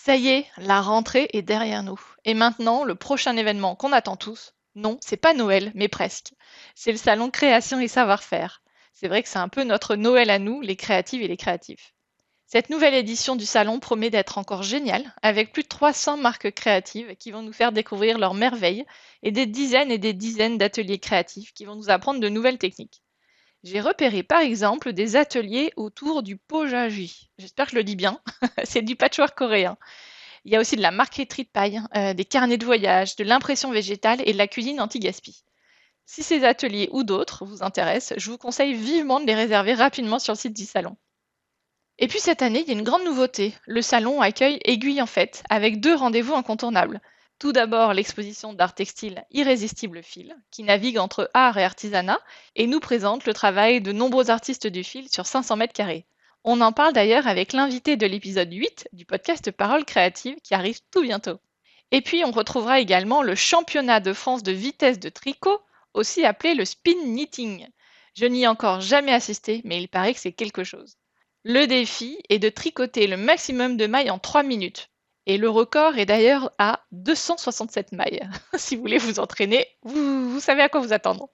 Ça y est, la rentrée est derrière nous. Et maintenant, le prochain événement qu'on attend tous, non, c'est pas Noël, mais presque. C'est le salon Création et Savoir-faire. C'est vrai que c'est un peu notre Noël à nous, les créatives et les créatifs. Cette nouvelle édition du salon promet d'être encore géniale, avec plus de 300 marques créatives qui vont nous faire découvrir leurs merveilles et des dizaines d'ateliers créatifs qui vont nous apprendre de nouvelles techniques. J'ai repéré par exemple des ateliers autour du pojaji. J'espère que je le dis bien. C'est du patchwork coréen. Il y a aussi de la marqueterie de paille, des carnets de voyage, de l'impression végétale et de la cuisine anti-gaspi. Si ces ateliers ou d'autres vous intéressent, je vous conseille vivement de les réserver rapidement sur le site du salon. Et puis cette année, il y a une grande nouveauté. Le salon accueille Aiguille en Fête, avec deux rendez-vous incontournables. Tout d'abord, l'exposition d'art textile Irrésistible Fil, qui navigue entre art et artisanat, et nous présente le travail de nombreux artistes du fil sur 500 mètres carrés. On en parle d'ailleurs avec l'invité de l'épisode 8 du podcast Paroles créatives qui arrive tout bientôt. Et puis on retrouvera également le championnat de France de vitesse de tricot, aussi appelé le spin knitting. Je n'y ai encore jamais assisté, mais il paraît que c'est quelque chose. Le défi est de tricoter le maximum de mailles en 3 minutes. Et le record est d'ailleurs à 267 mailles. Si vous voulez vous entraîner, vous savez à quoi vous attendre.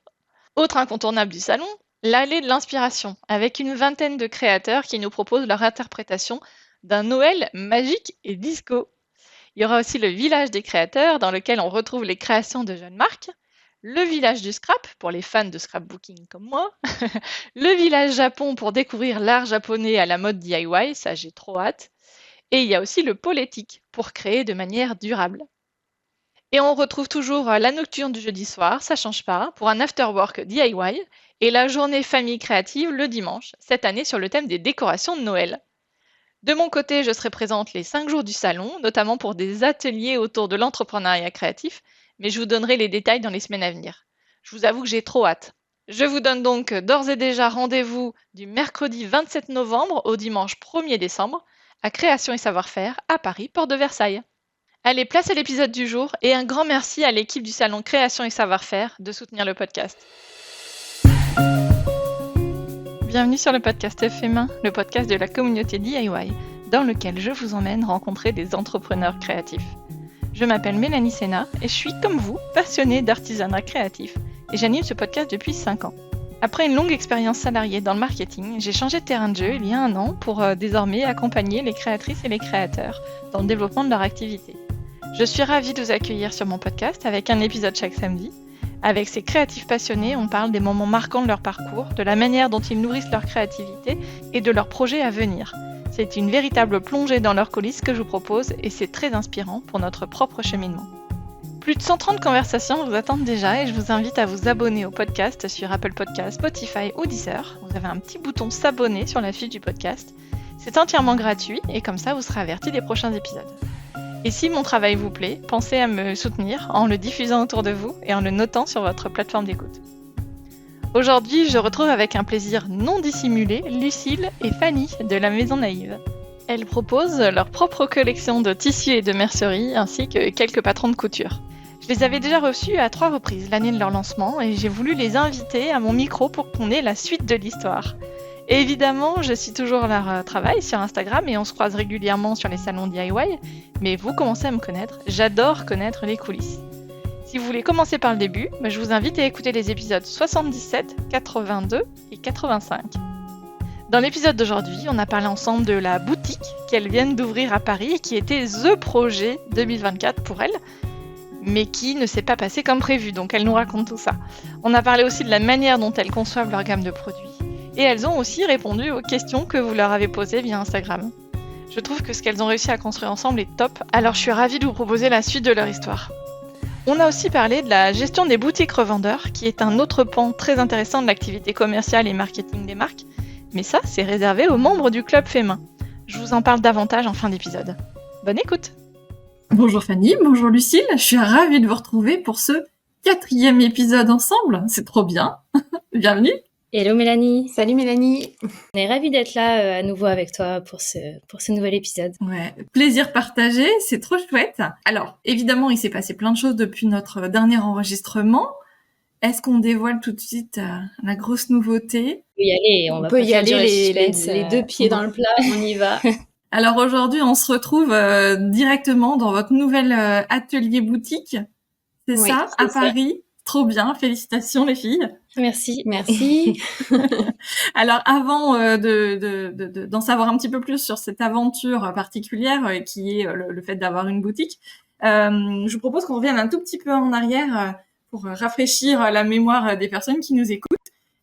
Autre incontournable du salon, l'allée de l'inspiration, avec une vingtaine de créateurs qui nous proposent leur interprétation d'un Noël magique et disco. Il y aura aussi le village des créateurs, dans lequel on retrouve les créations de jeunes marques, le village du scrap, pour les fans de scrapbooking comme moi, le village Japon pour découvrir l'art japonais à la mode DIY, ça j'ai trop hâte, et il y a aussi le pôle éthique, pour créer de manière durable. Et on retrouve toujours la nocturne du jeudi soir, ça change pas, pour un afterwork DIY, et la journée famille créative le dimanche, cette année sur le thème des décorations de Noël. De mon côté, je serai présente les 5 jours du salon, notamment pour des ateliers autour de l'entrepreneuriat créatif, mais je vous donnerai les détails dans les semaines à venir. Je vous avoue que j'ai trop hâte. Je vous donne donc d'ores et déjà rendez-vous du mercredi 27 novembre au dimanche 1er décembre à Création et Savoir-faire à Paris, porte de Versailles. Allez, place à l'épisode du jour et un grand merci à l'équipe du salon Création et Savoir-faire de soutenir le podcast. Bienvenue sur le podcast FM1, le podcast de la communauté DIY, dans lequel je vous emmène rencontrer des entrepreneurs créatifs. Je m'appelle Mélanie Sénat et je suis, comme vous, passionnée d'artisanat créatif et j'anime ce podcast depuis 5 ans. Après une longue expérience salariée dans le marketing, j'ai changé de terrain de jeu il y a 1 an pour désormais accompagner les créatrices et les créateurs dans le développement de leur activité. Je suis ravie de vous accueillir sur mon podcast avec un épisode chaque samedi. Avec ces créatifs passionnés, on parle des moments marquants de leur parcours, de la manière dont ils nourrissent leur créativité et de leurs projets à venir. C'est une véritable plongée dans leurs coulisses que je vous propose et c'est très inspirant pour notre propre cheminement. Plus de 130 conversations vous attendent déjà et je vous invite à vous abonner au podcast sur Apple Podcasts, Spotify ou Deezer. Vous avez un petit bouton s'abonner sur la fiche du podcast. C'est entièrement gratuit et comme ça vous serez averti des prochains épisodes. Et si mon travail vous plaît, pensez à me soutenir en le diffusant autour de vous et en le notant sur votre plateforme d'écoute. Aujourd'hui, je retrouve avec un plaisir non dissimulé Lucille et Fanny de la Maison Naïve. Elles proposent leur propre collection de tissus et de mercerie ainsi que quelques patrons de couture. Je les avais déjà reçus à 3 reprises l'année de leur lancement et j'ai voulu les inviter à mon micro pour qu'on ait la suite de l'histoire. Et évidemment, je suis toujours leur travail sur Instagram et on se croise régulièrement sur les salons DIY, mais vous commencez à me connaître, j'adore connaître les coulisses. Si vous voulez commencer par le début, je vous invite à écouter les épisodes 77, 82 et 85. Dans l'épisode d'aujourd'hui, on a parlé ensemble de la boutique qu'elles viennent d'ouvrir à Paris et qui était THE projet 2024 pour elles, mais qui ne s'est pas passé comme prévu, donc elles nous racontent tout ça. On a parlé aussi de la manière dont elles conçoivent leur gamme de produits. Et elles ont aussi répondu aux questions que vous leur avez posées via Instagram. Je trouve que ce qu'elles ont réussi à construire ensemble est top, alors je suis ravie de vous proposer la suite de leur histoire. On a aussi parlé de la gestion des boutiques revendeurs, qui est un autre pan très intéressant de l'activité commerciale et marketing des marques, mais ça, c'est réservé aux membres du club FEMIN. Je vous en parle davantage en fin d'épisode. Bonne écoute! Bonjour Fanny, bonjour Lucille, je suis ravie de vous retrouver pour ce 4e épisode ensemble, c'est trop bien. Bienvenue. Hello Mélanie. Salut Mélanie. On est ravis d'être là à nouveau avec toi pour ce nouvel épisode. Ouais, plaisir partagé, c'est trop chouette. Alors, évidemment, il s'est passé plein de choses depuis notre dernier enregistrement. Est-ce qu'on dévoile tout de suite la grosse nouveauté? On peut y aller, On peut y aller les 2 pieds dans le plat, on y va. Alors aujourd'hui, on se retrouve directement dans votre nouvel atelier boutique. C'est Oui, ça, c'est à ça. Paris. Trop bien, félicitations les filles. Merci. Merci. Alors avant d'en savoir un petit peu plus sur cette aventure particulière qui est le fait d'avoir une boutique, je vous propose qu'on revienne un tout petit peu en arrière pour rafraîchir la mémoire des personnes qui nous écoutent.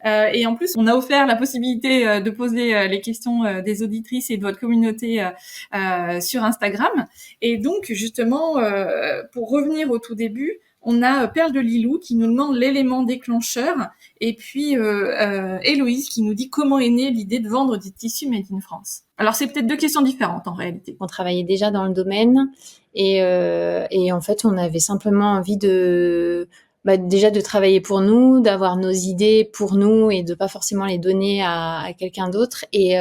Et en plus, on a offert la possibilité de poser les questions des auditrices et de votre communauté sur Instagram. Et donc, justement, pour revenir au tout début, on a Perle de Lilou qui nous demande l'élément déclencheur, et puis Héloïse qui nous dit comment est née l'idée de vendre des tissus made in France. Alors, c'est peut-être deux questions différentes en réalité. On travaillait déjà dans le domaine et en fait, on avait simplement envie déjà de travailler pour nous, d'avoir nos idées pour nous et de pas forcément les donner à quelqu'un d'autre. Et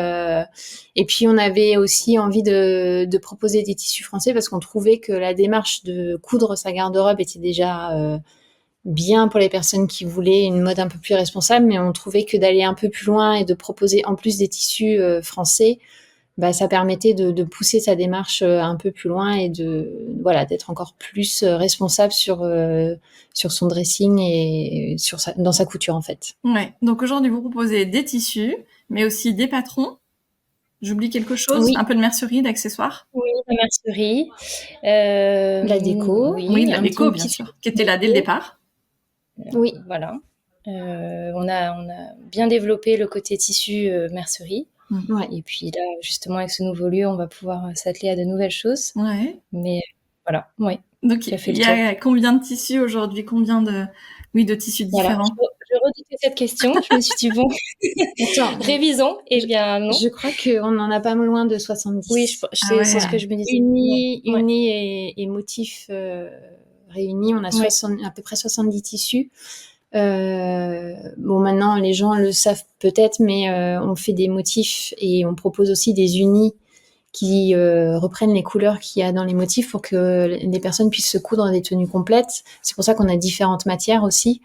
puis on avait aussi envie de proposer des tissus français parce qu'on trouvait que la démarche de coudre sa garde-robe était déjà bien pour les personnes qui voulaient une mode un peu plus responsable, mais on trouvait que d'aller un peu plus loin et de proposer en plus des tissus français, ça permettait de pousser sa démarche un peu plus loin et d'être encore plus responsable sur son dressing et dans sa couture en fait. Ouais. Donc aujourd'hui, vous proposez des tissus, mais aussi des patrons. J'oublie quelque chose, Oui. Un peu de mercerie, d'accessoires. Oui, la mercerie. La déco. Oui, la déco, bien sûr, qui était là dès le départ. Oui. Voilà. On a bien développé le côté tissu mercerie. Ouais. Et puis là, justement, avec ce nouveau lieu, on va pouvoir s'atteler à de nouvelles choses. Ouais. Mais voilà, oui. Donc, il y a combien de tissus aujourd'hui? Combien de tissus différents? Je redoutais cette question. Je me suis dit, bon, révisons. Eh bien, non. Je crois qu'on en a pas loin de 70. Oui, c'est ce que je me disais. Unis et motifs réunis, on a à peu près 70 tissus. Maintenant, les gens le savent peut-être, mais on fait des motifs et on propose aussi des unis qui reprennent les couleurs qu'il y a dans les motifs pour que les personnes puissent se coudre des tenues complètes. C'est pour ça qu'on a différentes matières aussi,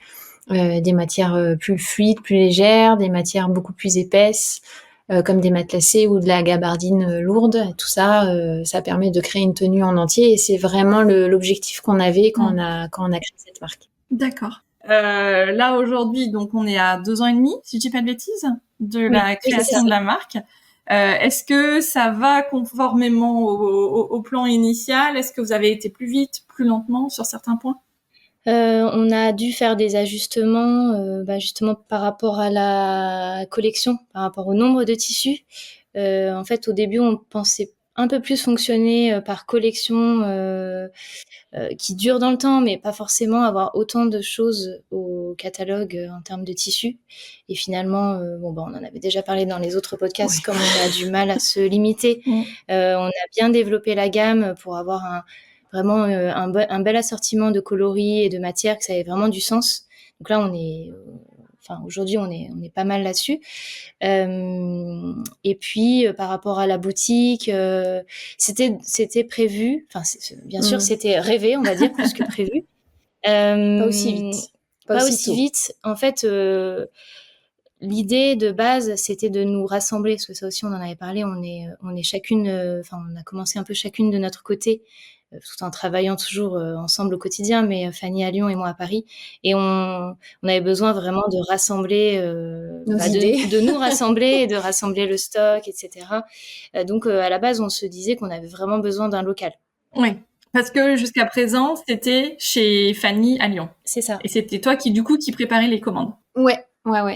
des matières plus fluides, plus légères, des matières beaucoup plus épaisses, comme des matelassés ou de la gabardine lourde. Tout ça, ça permet de créer une tenue en entier et c'est vraiment l'objectif qu'on avait quand on a créé cette marque. D'accord. Là aujourd'hui, donc on est à 2 ans et demi, si je dis pas de bêtises, de la création de la marque. Est-ce que ça va conformément au plan initial? Est-ce que vous avez été plus vite, plus lentement sur certains points? On a dû faire des ajustements, justement par rapport à la collection, par rapport au nombre de tissus. En fait, au début, on pensait un peu plus fonctionner par collection qui dure dans le temps, mais pas forcément avoir autant de choses au catalogue en termes de tissus. Et finalement, on en avait déjà parlé dans les autres podcasts, comme on a du mal à se limiter. On a bien développé la gamme pour avoir vraiment un bel assortiment de coloris et de matières, que ça ait vraiment du sens. Donc là, aujourd'hui, on est pas mal là-dessus. Et puis, par rapport à la boutique, c'était prévu. Enfin, bien sûr, c'était rêvé, on va dire, plus que prévu. Pas aussi vite. Pas aussi vite. En fait, l'idée de base, c'était de nous rassembler, parce que ça aussi, on en avait parlé. On est chacune. On a commencé un peu chacune de notre côté, tout en travaillant toujours ensemble au quotidien, mais Fanny à Lyon et moi à Paris. Et on avait besoin vraiment de rassembler, de nous rassembler et de rassembler le stock, etc. Donc, à la base, on se disait qu'on avait vraiment besoin d'un local. Oui, parce que jusqu'à présent, c'était chez Fanny à Lyon. C'est ça. Et c'était toi qui préparais les commandes. Ouais.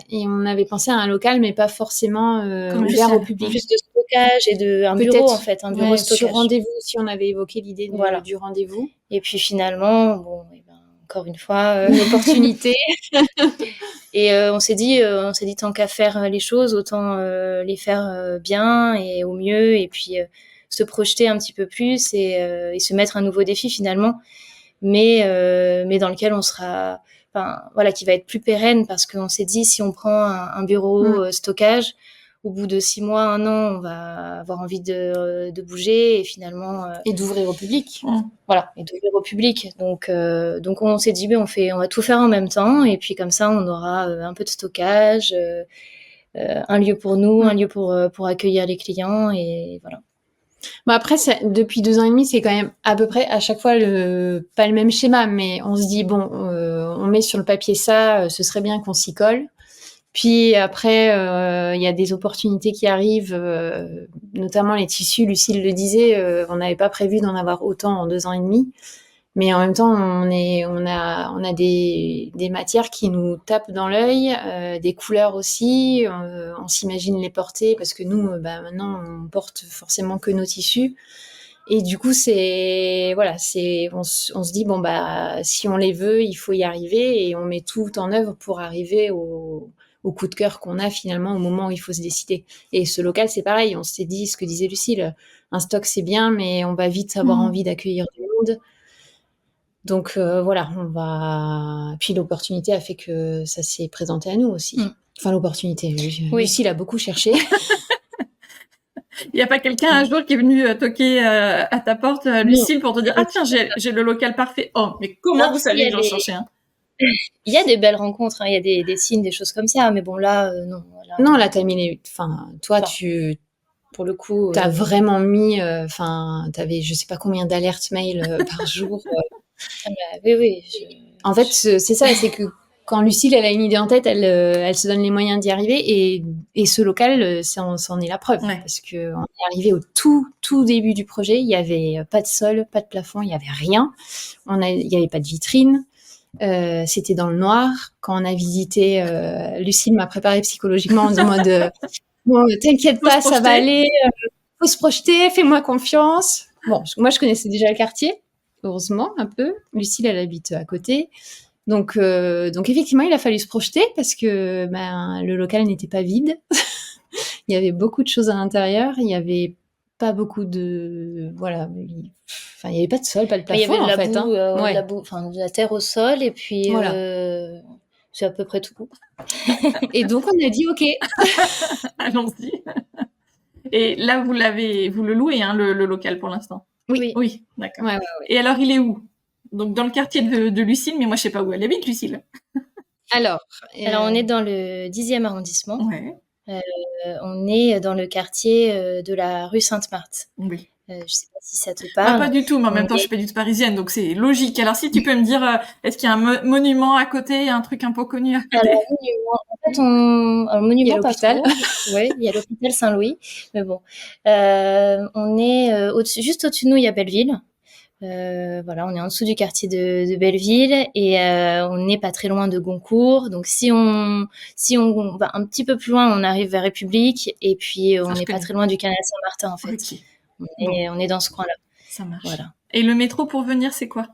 Et on avait pensé à un local, mais pas forcément ouvert au public. Plus de stockage et un bureau, en fait, un bureau stockage. Sur rendez-vous, si on avait évoqué l'idée du rendez-vous. Et puis finalement, encore une fois, une opportunité. Et on s'est dit, tant qu'à faire les choses, autant les faire bien et au mieux, et puis se projeter un petit peu plus et se mettre un nouveau défi finalement, mais dans lequel on sera... qui va être plus pérenne, parce qu'on s'est dit, si on prend un bureau stockage, au bout de 6 mois, 1 an, on va avoir envie de bouger et finalement... et d'ouvrir au public. Voilà, et d'ouvrir au public. Donc on s'est dit, on va tout faire en même temps, et puis comme ça, on aura un peu de stockage, un lieu pour nous, un lieu pour accueillir les clients, et voilà. Bon, après, depuis 2 ans et demi, c'est quand même à peu près à chaque fois pas le même schéma, mais on se dit, bon, on met sur le papier ça, ce serait bien qu'on s'y colle. Puis après, il y a des opportunités qui arrivent, notamment les tissus. Lucille le disait, on n'avait pas prévu d'en avoir autant en 2 ans et demi. Mais en même temps, on a des matières qui nous tapent dans l'œil, des couleurs aussi. On s'imagine les porter parce que nous, maintenant, on porte forcément que nos tissus. Et du coup, on se dit bon si on les veut, il faut y arriver et on met tout en œuvre pour arriver au coup de cœur qu'on a finalement au moment où il faut se décider. Et ce local, c'est pareil. On s'est dit ce que disait Lucille, un stock c'est bien, mais on va vite avoir envie d'accueillir du monde. Donc voilà, puis l'opportunité a fait que ça s'est présenté à nous aussi. Enfin l'opportunité, Lucille a beaucoup cherché. Il n'y a pas quelqu'un un jour qui est venu toquer à ta porte, Lucille, pour te dire ah tiens j'ai le local parfait. Oh mais comment vous saviez que j'en cherchais un? Il y a des belles rencontres, il y a des signes, des choses comme ça, mais bon là non. Non là t'as mis toi pour le coup t'as vraiment mis t'avais je sais pas combien d'alertes mail par jour. Oui. En fait c'est ça, c'est que quand Lucille elle a une idée en tête, elle se donne les moyens d'y arriver et ce local c'en est la preuve parce que on est arrivé au tout début du projet, il y avait pas de sol, pas de plafond, il y avait rien. Il y avait pas de vitrine. C'était dans le noir. Quand on a visité, Lucille m'a préparé psychologiquement en mode bon, t'inquiète pas, ça va aller. Faut se projeter, fais-moi confiance. Bon, moi je connaissais déjà le quartier, heureusement un peu. Lucille elle habite à côté. Donc effectivement, il a fallu se projeter parce que le local n'était pas vide. Il y avait beaucoup de choses à l'intérieur. Il y avait pas beaucoup de il y avait pas de sol, pas de plafond. Il y avait de en la fait, boue, de la boue, de la terre au sol et puis c'est à peu près tout. Et donc on a dit ok, allons-y. Et là vous le louez le local pour l'instant? Oui, d'accord. Ouais. Et alors il est où? Donc dans le quartier de Lucille, mais moi je sais pas où elle habite, Lucille. Alors on est dans le 10e arrondissement. Ouais. On est dans le quartier de la rue Sainte-Marthe. Oui. Je sais pas si ça te parle. Pas du tout, mais en même temps, je suis pas du tout parisienne, donc c'est logique. Alors, si tu peux me dire, est-ce qu'il y a un monument à côté, un truc un peu connu à côté? Alors, en fait, un monument, il y a l'hôpital. Oui, il y a l'hôpital Saint-Louis, mais bon. On est juste au-dessus de nous, il y a Belleville. Voilà, on est en dessous du quartier de Belleville et on n'est pas très loin de Goncourt. Donc si on va un petit peu plus loin, on arrive vers République et puis on n'est pas très loin du canal Saint-Martin en fait. Okay. On est dans ce coin-là. Ça marche. Voilà. Et le métro pour venir, c'est quoi?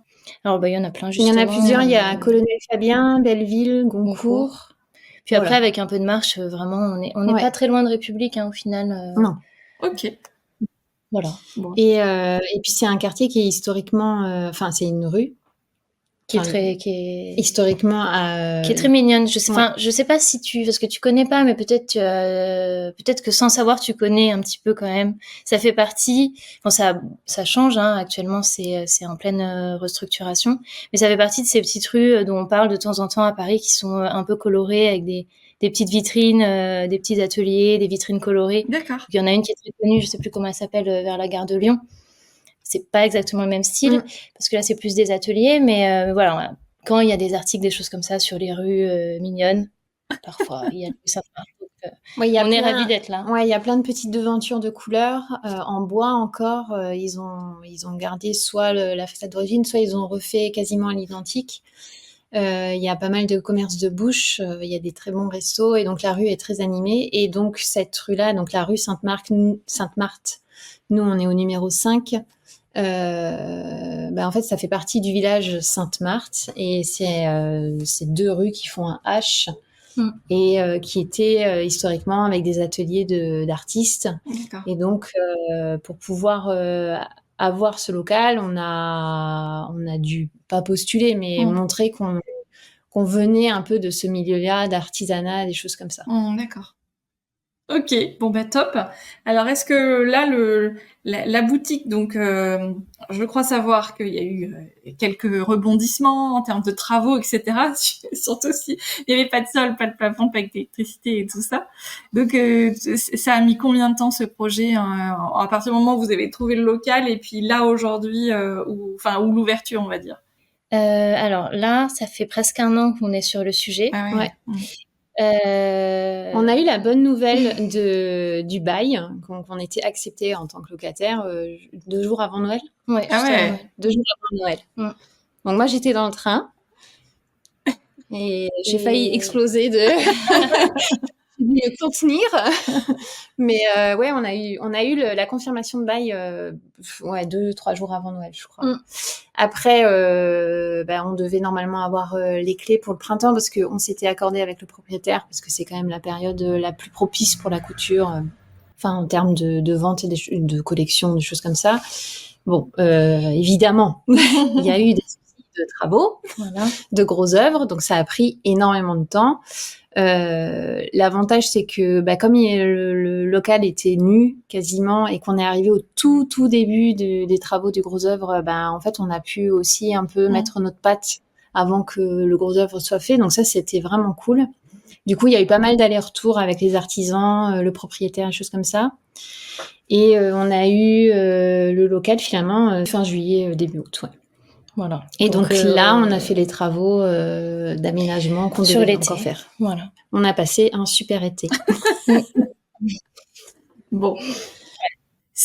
Alors il y en a plein justement. Il y en a plusieurs. Il y a Colonel Fabien, Belleville, Goncourt. Puis après avec un peu de marche, vraiment, on n'est pas très loin de République au final. Non. Ok. Voilà. Bon. Et puis c'est un quartier qui est historiquement, c'est une rue qui est historiquement qui est très mignonne. Je sais pas si parce que tu connais pas, mais peut-être que sans savoir tu connais un petit peu quand même. Ça fait partie. Bon, ça change. Actuellement, c'est en pleine restructuration, mais ça fait partie de ces petites rues dont on parle de temps en temps à Paris, qui sont un peu colorées avec des petites vitrines, des petits ateliers, des vitrines colorées. D'accord. Il y en a une qui est très connue, je sais plus comment elle s'appelle, vers la gare de Lyon. C'est pas exactement le même style, parce que là, c'est plus des ateliers, mais voilà. Quand il y a des articles, des choses comme ça sur les rues mignonnes, parfois, il y a ça. On est ravis d'être là. Ouais, il y a plein de petites devantures de couleurs, en bois encore. Ils ont gardé soit la façade d'origine, soit ils ont refait quasiment à l'identique. Il y a pas mal de commerces de bouche, il y a des très bons restos et donc la rue est très animée. Et donc cette rue-là, donc la rue Sainte-Marthe, nous on est au numéro 5. En fait, ça fait partie du village Sainte-Marthe et c'est 2 rues qui font un H et qui étaient historiquement avec des ateliers d'artistes. D'accord. Et donc, pour pouvoir avoir ce local, on a dû pas postuler, mais montrer qu'on venait un peu de ce milieu-là, d'artisanat, des choses comme ça. D'accord. Ok, bon bah top. Alors est-ce que là la boutique, donc je crois savoir qu'il y a eu quelques rebondissements en termes de travaux, etc. Surtout si il n'y avait pas de sol, pas de plafond, pas d'électricité et tout ça. Donc ça a mis combien de temps ce projet, hein, à partir du moment où vous avez trouvé le local et puis là aujourd'hui ou l'ouverture on va dire. Alors là, ça fait presque 1 an qu'on est sur le sujet. Ah Ouais. Euh, On a eu la bonne nouvelle du bail, qu'on était accepté en tant que locataire 2 jours avant Noël. Ouais, Ah juste ouais. avant Noël. 2 jours avant Noël. Mm. Donc moi, j'étais dans le train et j'ai failli Et- exploser de contenir. Mais ouais, on a eu la confirmation de bail 2-3 jours avant Noël, je crois. Mm. Après, on devait normalement avoir les clés pour le printemps parce qu'on s'était accordé avec le propriétaire parce que c'est quand même la période la plus propice pour la couture, en termes de vente et de collection, des choses comme ça. Bon, évidemment, il y a eu des soucis de travaux, Voilà. de grosses œuvres, donc ça a pris énormément de temps. L'avantage, c'est que comme le local était nu quasiment et qu'on est arrivé au tout début des travaux du gros œuvre, en fait, on a pu aussi un peu mettre notre patte avant que le gros œuvre soit fait. Donc ça, c'était vraiment cool. Du coup, il y a eu pas mal d'allers-retours avec les artisans, le propriétaire, des choses comme ça. Et on a eu le local finalement fin juillet, début août. Ouais. Voilà. Et donc là, on a fait les travaux d'aménagement qu'on sur devait l'été. encore faire. Voilà. On a passé un super été. Bon,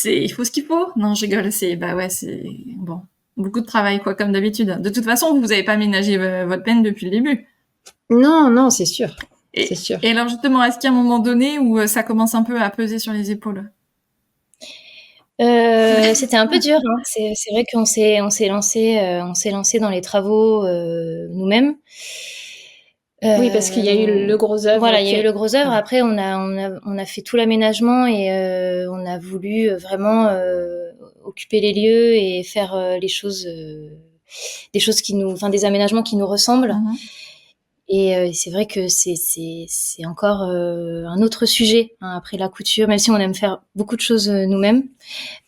il faut ce qu'il faut. Non, je rigole. C'est bon, beaucoup de travail quoi, comme d'habitude. De toute façon, vous avez pas ménagé votre peine depuis le début. Non, c'est sûr. Et, c'est sûr. Et alors justement, est-ce qu'il y a un moment donné où ça commence un peu à peser sur les épaules? C'était un peu dur. Hein. C'est vrai qu'on s'est lancé dans les travaux nous-mêmes. Oui, parce qu'il y a eu le gros œuvre. Voilà, il y a eu le gros œuvre. Après, on a fait tout l'aménagement et on a voulu vraiment occuper les lieux et faire des choses des aménagements qui nous ressemblent. Et c'est vrai que c'est encore un autre sujet hein, après la couture, même si on aime faire beaucoup de choses nous-mêmes.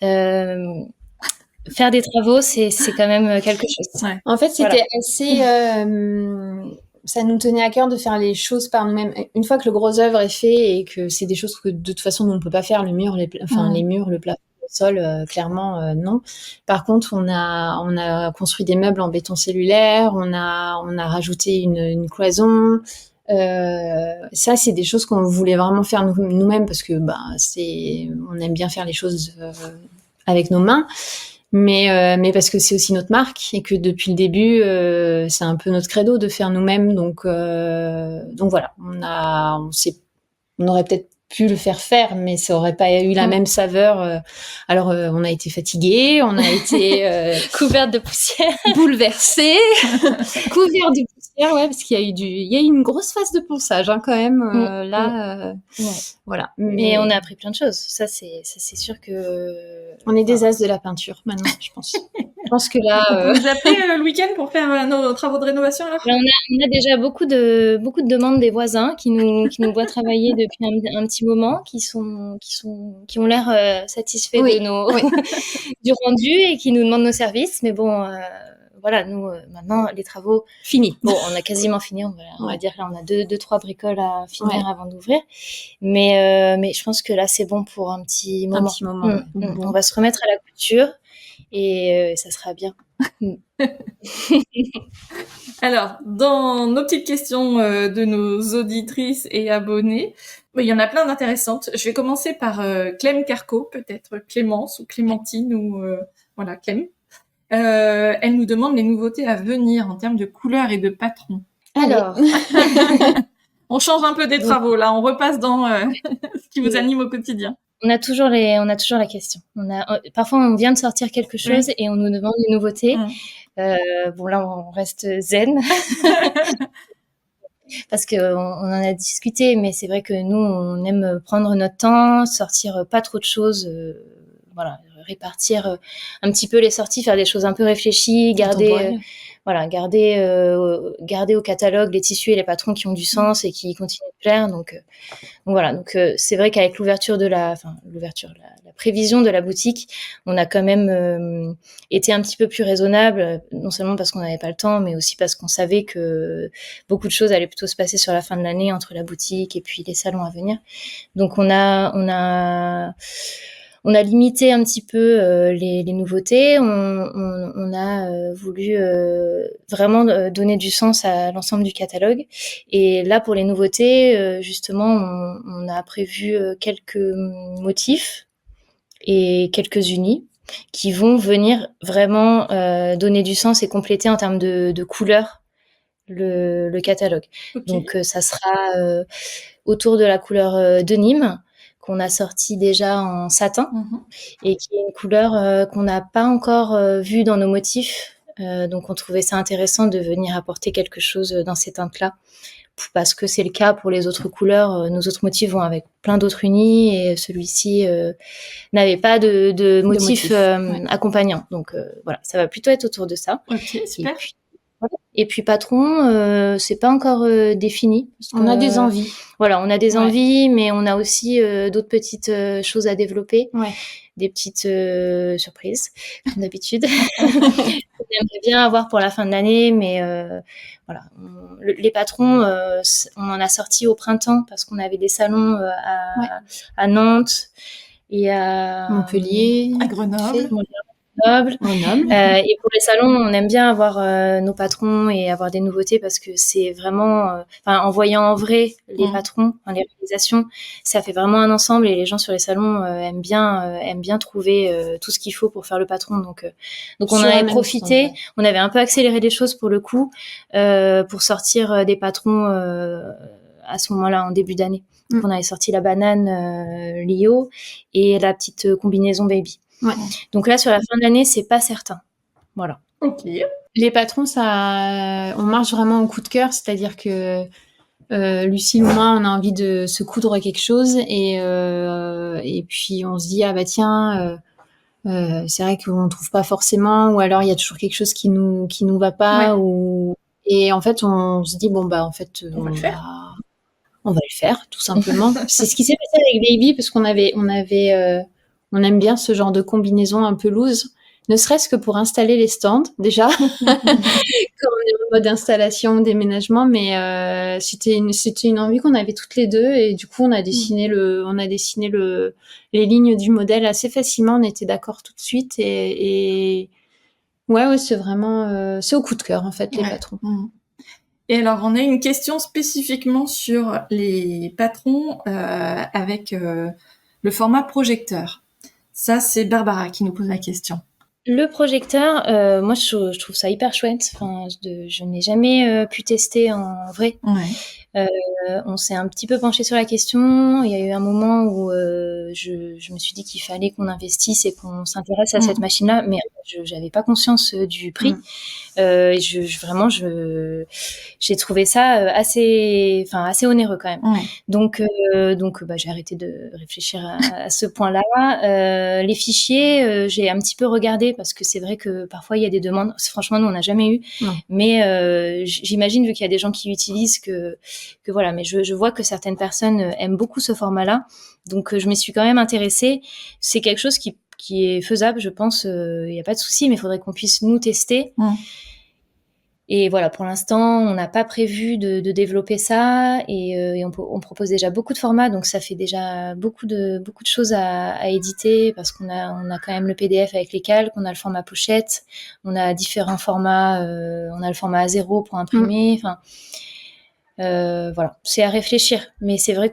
Faire des travaux, c'est quand même quelque chose. Ouais. En fait, c'était assez... ça nous tenait à cœur de faire les choses par nous-mêmes. Une fois que le gros œuvre est fait et que c'est des choses que de toute façon, nous, on ne peut pas faire, les murs, les murs, le plafond, le sol, clairement, non. Par contre, on a construit des meubles en béton cellulaire, on a rajouté une cloison. Ça, c'est des choses qu'on voulait vraiment faire nous-mêmes parce que on aime bien faire les choses avec nos mains. Mais parce que c'est aussi notre marque et que depuis le début, c'est un peu notre credo de faire nous-mêmes. Donc voilà, on aurait peut-être pu le faire, mais ça aurait pas eu la même saveur. Alors, on a été fatigués, on a été couverte de poussière, bouleversés, couverts de poussière, ouais, parce qu'il y a eu une grosse phase de ponçage hein, quand même. Voilà. Mais on a appris plein de choses. Ça c'est sûr que on est des as de la peinture maintenant, je pense. Je pense que là, on peut vous appeler le week-end pour faire nos travaux de rénovation là. On a déjà beaucoup de demandes des voisins qui nous voient travailler depuis un petit moment, qui ont l'air satisfaits de nos du rendu et qui nous demandent nos services. Mais bon, voilà, nous maintenant les travaux finis. Bon, on a quasiment fini. On va dire là, on a 2-3 bricoles à finir avant d'ouvrir. Mais je pense que là, c'est bon pour un petit moment. On va se remettre à la couture. Et ça sera bien. Alors, dans nos petites questions de nos auditrices et abonnés, il y en a plein d'intéressantes. Je vais commencer par Clem Carco, peut-être Clémence ou Clémentine ou voilà Clem. Elle nous demande les nouveautés à venir en termes de couleurs et de patrons. Alors, on change un peu des travaux là, on repasse dans ce qui vous anime au quotidien. On a toujours la question. Parfois, on vient de sortir quelque chose et on nous demande des nouveautés. Bon, là, on reste zen. Parce qu'on en a discuté, mais c'est vrai que nous, on aime prendre notre temps, sortir pas trop de choses, répartir un petit peu les sorties, faire des choses un peu réfléchies, garder voilà, garder au catalogue les tissus et les patrons qui ont du sens et qui continuent de plaire. Donc voilà, c'est vrai qu'avec la prévision de la boutique, on a quand même été un petit peu plus raisonnable, non seulement parce qu'on n'avait pas le temps, mais aussi parce qu'on savait que beaucoup de choses allaient plutôt se passer sur la fin de l'année entre la boutique et puis les salons à venir. Donc on a limité un petit peu les nouveautés. On a voulu vraiment donner du sens à l'ensemble du catalogue. Et là, pour les nouveautés, justement, on a prévu quelques motifs et quelques unis qui vont venir vraiment donner du sens et compléter en termes de couleurs le catalogue. Ok. Donc, ça sera autour de la couleur de Nîmes, qu'on a sorti déjà en satin et qui est une couleur qu'on n'a pas encore vue dans nos motifs. Donc, on trouvait ça intéressant de venir apporter quelque chose dans ces teintes-là parce que c'est le cas pour les autres couleurs. Nos autres motifs vont avec plein d'autres unis et celui-ci n'avait pas de motif accompagnant. Donc, voilà, ça va plutôt être autour de ça. Ok, super. Et puis patron, c'est pas encore défini. On a des envies. Voilà, on a des envies, mais on a aussi d'autres petites choses à développer. Ouais. Des petites surprises, comme d'habitude. On aimerait bien avoir pour la fin de l'année, mais voilà. Les patrons, on en a sorti au printemps parce qu'on avait des salons à Nantes et à Montpellier, à Grenoble. Et pour les salons, on aime bien avoir nos patrons et avoir des nouveautés parce que c'est vraiment, en voyant en vrai les patrons, les réalisations, ça fait vraiment un ensemble et les gens sur les salons aiment bien trouver tout ce qu'il faut pour faire le patron. Donc on en avait profité, on avait un peu accéléré les choses pour le coup pour sortir des patrons à ce moment-là en début d'année. Donc on avait sorti la banane Lio et la petite combinaison baby. Ouais. Donc là, sur la fin de l'année, c'est pas certain. Voilà. Ok. Les patrons, on marche vraiment au coup de cœur, c'est-à-dire que Lucille ou moi, on a envie de se coudre quelque chose et puis on se dit tiens, c'est vrai qu'on trouve pas forcément, ou alors il y a toujours quelque chose qui nous va pas, et en fait on se dit on va le faire tout simplement. C'est ce qui s'est passé avec Baby parce on aime bien ce genre de combinaison un peu loose, ne serait-ce que pour installer les stands, déjà, quand on est en mode installation, déménagement, mais c'était une envie qu'on avait toutes les deux, et du coup, on a dessiné les lignes du modèle assez facilement, on était d'accord tout de suite, et ouais, c'est vraiment, c'est au coup de cœur, en fait, les patrons. Et alors, on a une question spécifiquement sur les patrons avec le format projecteur. Ça, c'est Barbara qui nous pose la question. Le projecteur, moi, je trouve ça hyper chouette. Enfin, je n'ai jamais pu tester en vrai. On s'est un petit peu penché sur la question. Il y a eu un moment où je me suis dit qu'il fallait qu'on investisse et qu'on s'intéresse à cette machine-là, mais j'avais pas conscience du prix. Vraiment, j'ai trouvé ça assez onéreux quand même. Donc, j'ai arrêté de réfléchir à ce point-là. Les fichiers, j'ai un petit peu regardé parce que c'est vrai que parfois il y a des demandes. Franchement, nous on n'a jamais eu, mais j'imagine, vu qu'il y a des gens qui utilisent, que voilà. Mais je vois que certaines personnes aiment beaucoup ce format-là, donc je m'y suis quand même intéressée. C'est quelque chose qui est faisable, je pense. Il n'y a pas de souci, mais il faudrait qu'on puisse nous tester. Et voilà, pour l'instant, on n'a pas prévu de développer ça, et on propose déjà beaucoup de formats, donc ça fait déjà beaucoup de choses à éditer, parce qu'on a quand même le PDF avec les calques, on a le format pochette, on a différents formats, on a le format A0 pour imprimer, voilà, c'est à réfléchir, mais c'est vrai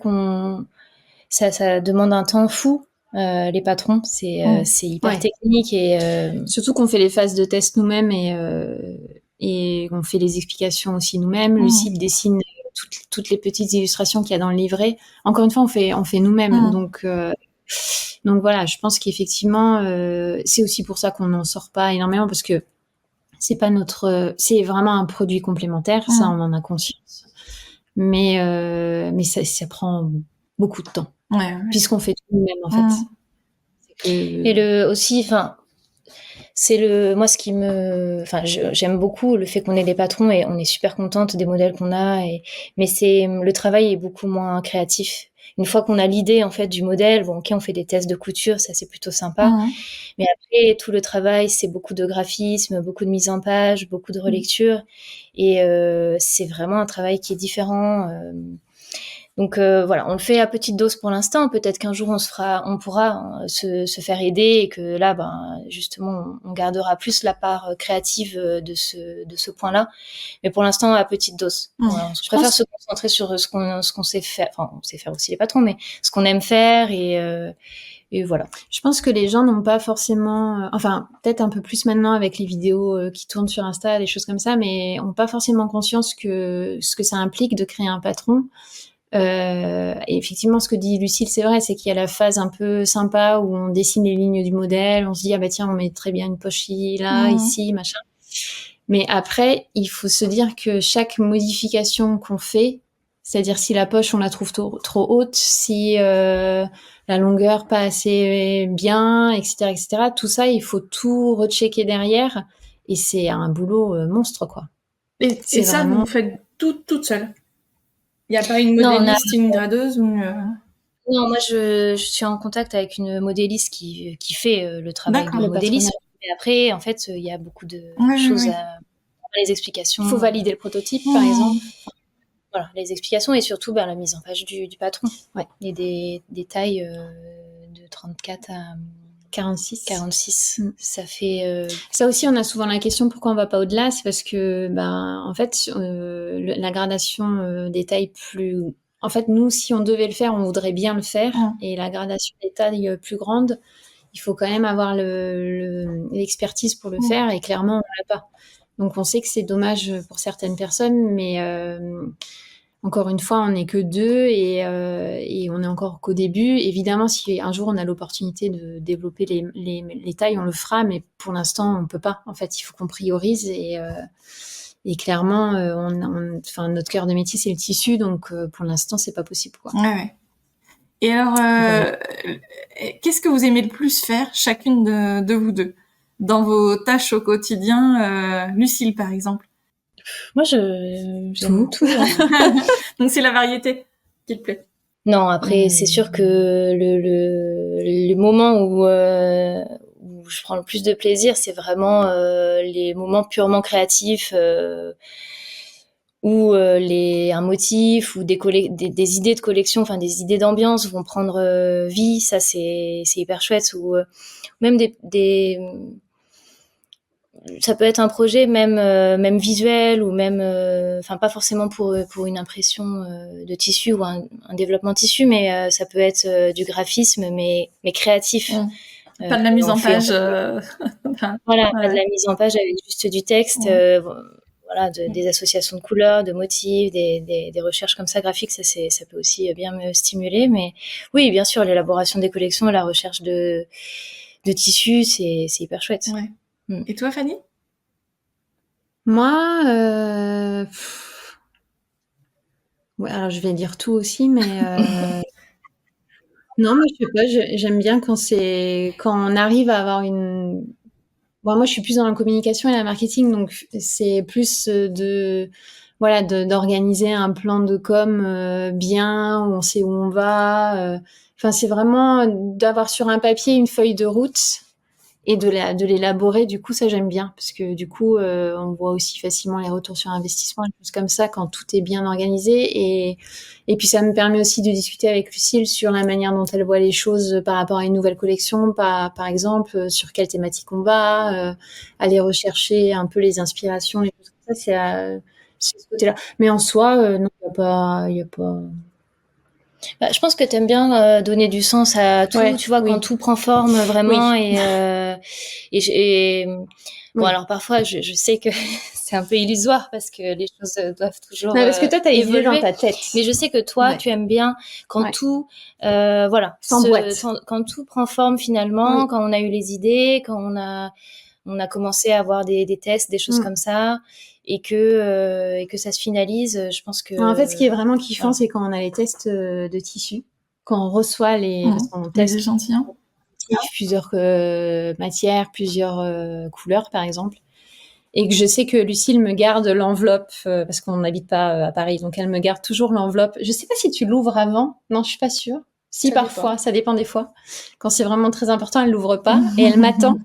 ça demande un temps fou. Les patrons, c'est hyper technique, et surtout qu'on fait les phases de test nous-mêmes, et on fait les explications aussi nous-mêmes. Lucille dessine toutes les petites illustrations qu'il y a dans le livret. Encore une fois, on fait nous-mêmes. Donc voilà, je pense qu'effectivement, c'est aussi pour ça qu'on n'en sort pas énormément, parce que c'est vraiment un produit complémentaire. Ça, on en a conscience. Mais ça prend beaucoup de temps. Puisqu'on fait tout nous-mêmes, en fait. Et moi ce qui enfin j'aime beaucoup le fait qu'on ait des patrons et on est super contente des modèles qu'on a mais le travail est beaucoup moins créatif. Une fois qu'on a l'idée en fait du modèle, bon ok on fait des tests de couture, ça c'est plutôt sympa, mais après tout le travail c'est beaucoup de graphisme, beaucoup de mise en page, beaucoup de relecture et c'est vraiment un travail qui est différent. Donc voilà, on le fait à petite dose pour l'instant. Peut-être qu'un jour on pourra se faire aider et que là, justement, on gardera plus la part créative de ce point-là. Mais pour l'instant, à petite dose. Voilà, je préfère se concentrer sur ce qu'on sait faire. Enfin, on sait faire aussi les patrons, mais ce qu'on aime faire et voilà. Je pense que les gens n'ont pas forcément, enfin peut-être un peu plus maintenant avec les vidéos qui tournent sur Insta, des choses comme ça, mais n'ont pas forcément conscience que ce que ça implique de créer un patron. Et effectivement, ce que dit Lucille, c'est vrai, c'est qu'il y a la phase un peu sympa où on dessine les lignes du modèle, on se dit ah bah tiens, on met très bien une poche là, ici, machin. Mais après, il faut se dire que chaque modification qu'on fait, c'est-à-dire si la poche on la trouve trop haute, si la longueur pas assez bien, etc., etc., tout ça, il faut tout rechecker derrière, et c'est un boulot monstre, quoi. Et ça, vraiment... vous faites toute seule? Il n'y a pas une modéliste, une gradeuse ou Non, moi je suis en contact avec une modéliste qui fait le travail de modéliste. Et après, en fait, il y a beaucoup de choses à les explications. Il faut valider le prototype, par exemple. Voilà, les explications et surtout la mise en page du patron. Ouais. Et des tailles de 34 à 46. Ça fait... Ça aussi, on a souvent la question pourquoi on va pas au-delà. C'est parce que, en fait, la gradation des tailles plus... En fait, nous, si on devait le faire, on voudrait bien le faire. Et la gradation des tailles plus grandes, il faut quand même avoir l'expertise pour le faire. Et clairement, on l'a pas. Donc, on sait que c'est dommage pour certaines personnes, mais... Encore une fois, on n'est que 2 et on est encore qu'au début. Évidemment, si un jour on a l'opportunité de développer les tailles, on le fera, mais pour l'instant, on peut pas. En fait, il faut qu'on priorise et clairement, notre cœur de métier, c'est le tissu, donc pour l'instant, c'est pas possible, quoi. Ouais. Et alors, qu'est-ce que vous aimez le plus faire, chacune de vous deux, dans vos tâches au quotidien, Lucille, par exemple? Moi, j'aime tout. Donc, c'est la variété qui te plaît. Non, après, c'est sûr que le moment où je prends le plus de plaisir, c'est vraiment les moments purement créatifs où un motif ou des idées de collection, enfin des idées d'ambiance vont prendre vie. Ça, c'est hyper chouette. Ou même ça peut être un projet même visuel ou même pas forcément pour une impression de tissu ou un développement de tissu, mais ça peut être du graphisme mais créatif. Pas de la mise en page. Voilà, pas de la mise en page avec juste du texte. Des associations de couleurs, de motifs, des recherches comme ça graphiques, ça peut aussi bien me stimuler. Mais oui, bien sûr, l'élaboration des collections, la recherche de tissus, c'est hyper chouette. Ouais. Et toi, Fanny? Moi, alors je vais dire tout aussi, mais non, mais je sais pas, j'aime bien quand on arrive à avoir une... Bon, moi, je suis plus dans la communication et la marketing, donc c'est plus d'organiser un plan de com bien, où on sait où on va. Enfin, c'est vraiment d'avoir sur un papier une feuille de route et de l'élaborer. Du coup, ça, j'aime bien, parce que du coup, on voit aussi facilement les retours sur investissement, des choses comme ça, quand tout est bien organisé. Et puis, ça me permet aussi de discuter avec Lucille sur la manière dont elle voit les choses par rapport à une nouvelle collection, par exemple, sur quelle thématique on va, aller rechercher un peu les inspirations, les choses comme ça, c'est ce côté-là. Mais en soi, non, il y a pas... je pense que t'aimes bien donner du sens à tout, tu vois, quand tout prend forme vraiment bon, alors parfois je sais que c'est un peu illusoire parce que les choses doivent toujours parce que toi t'as évolué dans ta tête, mais je sais que toi tu aimes bien quand tout quand tout prend forme finalement, quand on a eu les idées, quand on a commencé à avoir des tests, des choses comme ça, et que ça se finalise. Je pense que en fait, ce qui est vraiment kiffant, c'est quand on a les tests de tissu, quand on reçoit parce qu'on teste les échantillons. plusieurs matières, plusieurs couleurs, par exemple. Et que je sais que Lucille me garde l'enveloppe, parce qu'on n'habite pas à Paris, donc elle me garde toujours l'enveloppe. Je sais pas si tu l'ouvres avant. Non, je suis pas sûre. Si, Ça parfois, dépend. ça dépend des fois. Quand c'est vraiment très important, elle l'ouvre pas et elle m'attend.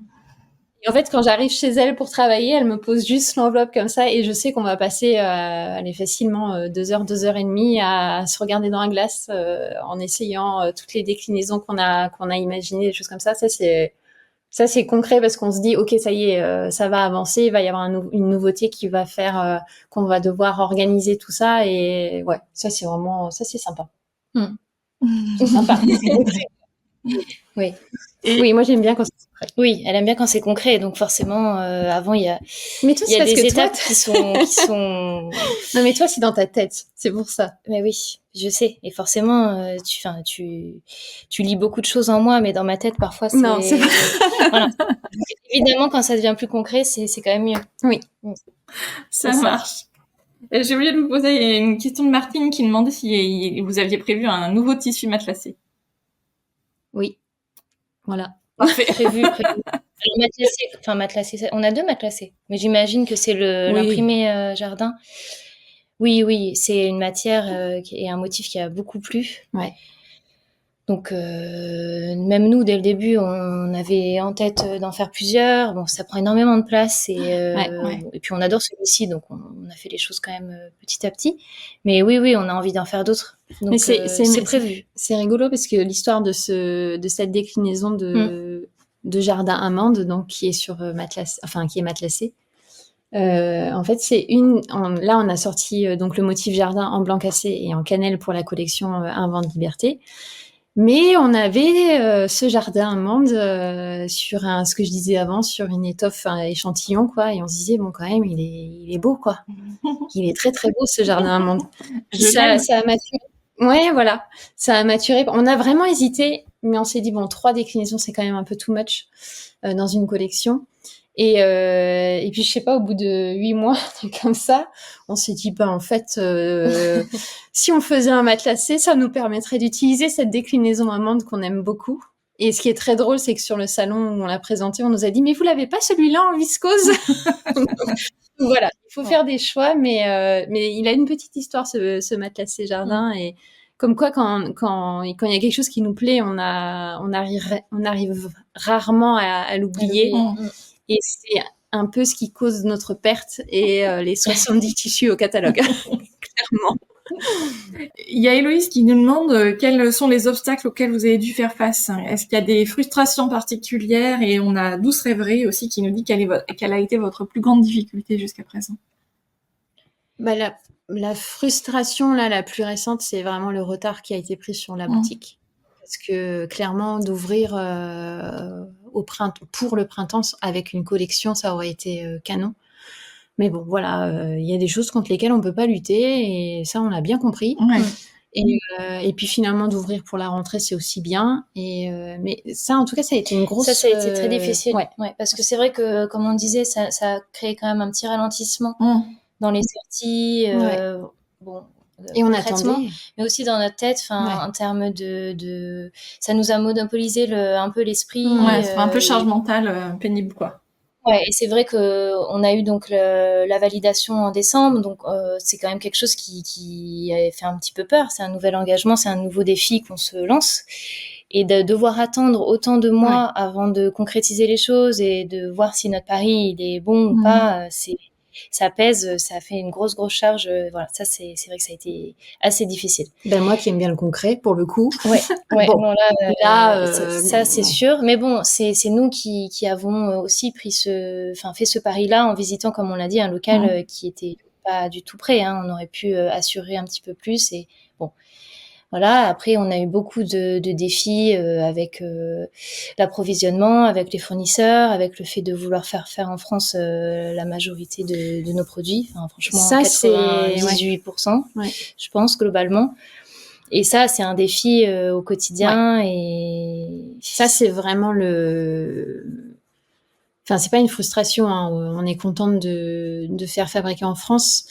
Et en fait, quand j'arrive chez elle pour travailler, elle me pose juste l'enveloppe comme ça et je sais qu'on va passer allez, facilement 2 heures et demie à se regarder dans la glace en essayant toutes les déclinaisons qu'on a imaginées, des choses comme ça. Ça, c'est concret parce qu'on se dit, OK, ça y est, ça va avancer, il va y avoir une nouveauté qui va faire qu'on va devoir organiser tout ça. Et ouais, ça, c'est sympa. C'est sympa. Oui. Et Oui, moi, j'aime bien quand c'est concret. Oui, elle aime bien quand c'est concret. Donc forcément, avant, il y a Mais toi, c'est parce des que toi, étapes qui sont. non, mais toi, c'est dans ta tête. C'est pour ça. Mais oui, je sais. Et forcément, tu lis beaucoup de choses en moi, mais dans ma tête, parfois, c'est. Non, c'est pas... Voilà. Donc, évidemment, quand ça devient plus concret, c'est quand même mieux. Oui. ça marche. J'ai oublié de vous poser une question de Martine qui demandait si vous aviez prévu un nouveau tissu matelassé. Oui. Voilà. Prévu. Alors, matelassé, on a 2 matelassés, mais j'imagine que c'est l'imprimé jardin. Oui, c'est une matière et un motif qui a beaucoup plu. Ouais. Donc, même nous, dès le début, on avait en tête d'en faire plusieurs. Bon, ça prend énormément de place et puis on adore celui-ci, donc on a fait les choses quand même petit à petit. Mais oui, on a envie d'en faire d'autres. Donc, mais c'est prévu. C'est rigolo parce que l'histoire de cette déclinaison de jardin amande, donc qui est sur qui est matelassé. En fait, là, on a sorti donc le motif jardin en blanc cassé et en cannelle pour la collection Un vent de liberté. Mais on avait ce jardin amande sur ce que je disais avant, sur une étoffe, un échantillon, quoi. Et on se disait, bon, quand même, il est beau, quoi. Il est très, très beau, ce jardin amande. Ça a maturé. Ouais, voilà. Ça a maturé. On a vraiment hésité, mais on s'est dit, bon, 3 déclinaisons, c'est quand même un peu too much dans une collection. Et puis, je sais pas, au bout de 8 mois, comme ça, on s'est dit, en fait, si on faisait un matelassé, ça nous permettrait d'utiliser cette déclinaison amande qu'on aime beaucoup. Et ce qui est très drôle, c'est que sur le salon où on l'a présenté, on nous a dit, mais vous l'avez pas celui-là en viscose? Voilà, il faut faire des choix, mais il a une petite histoire, ce matelassé jardin. Et comme quoi, quand il y a quelque chose qui nous plaît, on arrive rarement à l'oublier. Et c'est un peu ce qui cause notre perte et les 70 tissus au catalogue, clairement. Il y a Héloïse qui nous demande quels sont les obstacles auxquels vous avez dû faire face. Est-ce qu'il y a des frustrations particulières? Et on a Douce Rêverie aussi qui nous dit quelle a été votre plus grande difficulté jusqu'à présent. La frustration, là, la plus récente, c'est vraiment le retard qui a été pris sur la boutique. Parce que clairement, d'ouvrir pour le printemps avec une collection, ça aurait été canon. Mais bon, voilà, il y a des choses contre lesquelles on peut pas lutter et ça, on l'a bien compris. Ouais. Et puis finalement, d'ouvrir pour la rentrée, c'est aussi bien. Mais ça, en tout cas, ça a été une grosse... Ça a été très difficile. Ouais. Parce que c'est vrai que, comme on disait, ça a créé quand même un petit ralentissement dans les sorties. Et on attendait. Mais aussi dans notre tête, en termes de... Ça nous a monopolisé un peu l'esprit. C'est un peu charge mentale pénible, quoi. Ouais, et c'est vrai qu'on a eu donc la validation en décembre, donc c'est quand même quelque chose qui avait fait un petit peu peur. C'est un nouvel engagement, c'est un nouveau défi qu'on se lance. Et de devoir attendre autant de mois avant de concrétiser les choses et de voir si notre pari il est bon ou pas, ça pèse, ça fait une grosse charge. Voilà, ça c'est vrai que ça a été assez difficile. Moi qui aime bien le concret, pour le coup. Ça c'est sûr. Mais bon, c'est nous qui avons aussi fait ce pari-là en visitant, comme on l'a dit, un local qui était pas du tout prêt. On aurait pu assurer un petit peu plus et bon. Voilà, après on a eu beaucoup de défis avec l'approvisionnement, avec les fournisseurs, avec le fait de vouloir faire en France la majorité de nos produits. Franchement, ça, 98%, je pense, globalement. Et ça, c'est un défi au quotidien. Et ça, c'est vraiment c'est pas une frustration. On est contente de faire fabriquer en France.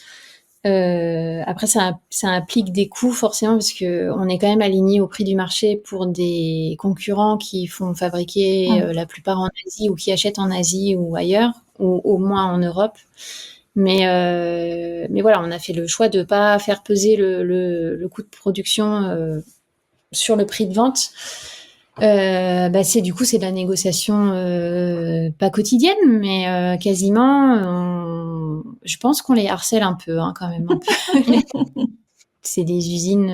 Après, ça implique des coûts forcément parce que on est quand même aligné au prix du marché pour des concurrents qui font fabriquer la plupart en Asie ou qui achètent en Asie ou ailleurs, ou au moins en Europe. Mais voilà, on a fait le choix de pas faire peser le coût de production sur le prix de vente. C'est de la négociation pas quotidienne, mais quasiment. Je pense qu'on les harcèle un peu, quand même. Un peu. C'est des usines,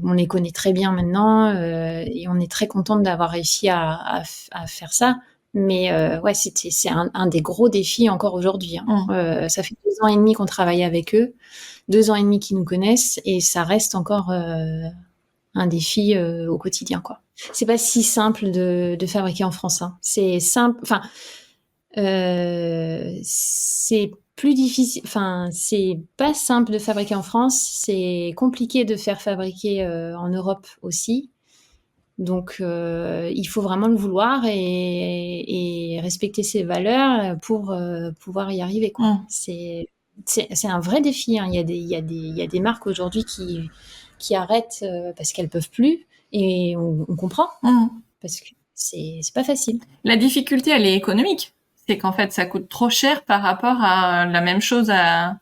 on les connaît très bien maintenant, et on est très contente d'avoir réussi à faire ça. Mais c'est un des gros défis encore aujourd'hui. Ça fait 2 ans et demi qu'on travaille avec eux, 2 ans et demi qu'ils nous connaissent, et ça reste encore un défi au quotidien, quoi. C'est pas si simple de fabriquer en France. C'est simple. Enfin, c'est plus difficile. Enfin, c'est pas simple de fabriquer en France. C'est compliqué de faire fabriquer en Europe aussi. Donc, il faut vraiment le vouloir et respecter ses valeurs pour pouvoir y arriver, quoi. C'est un vrai défi. Il y a des marques aujourd'hui qui arrêtent parce qu'elles peuvent plus, et on comprend parce que c'est pas facile. La difficulté, elle est économique. C'est qu'en fait, ça coûte trop cher par rapport à la même chose à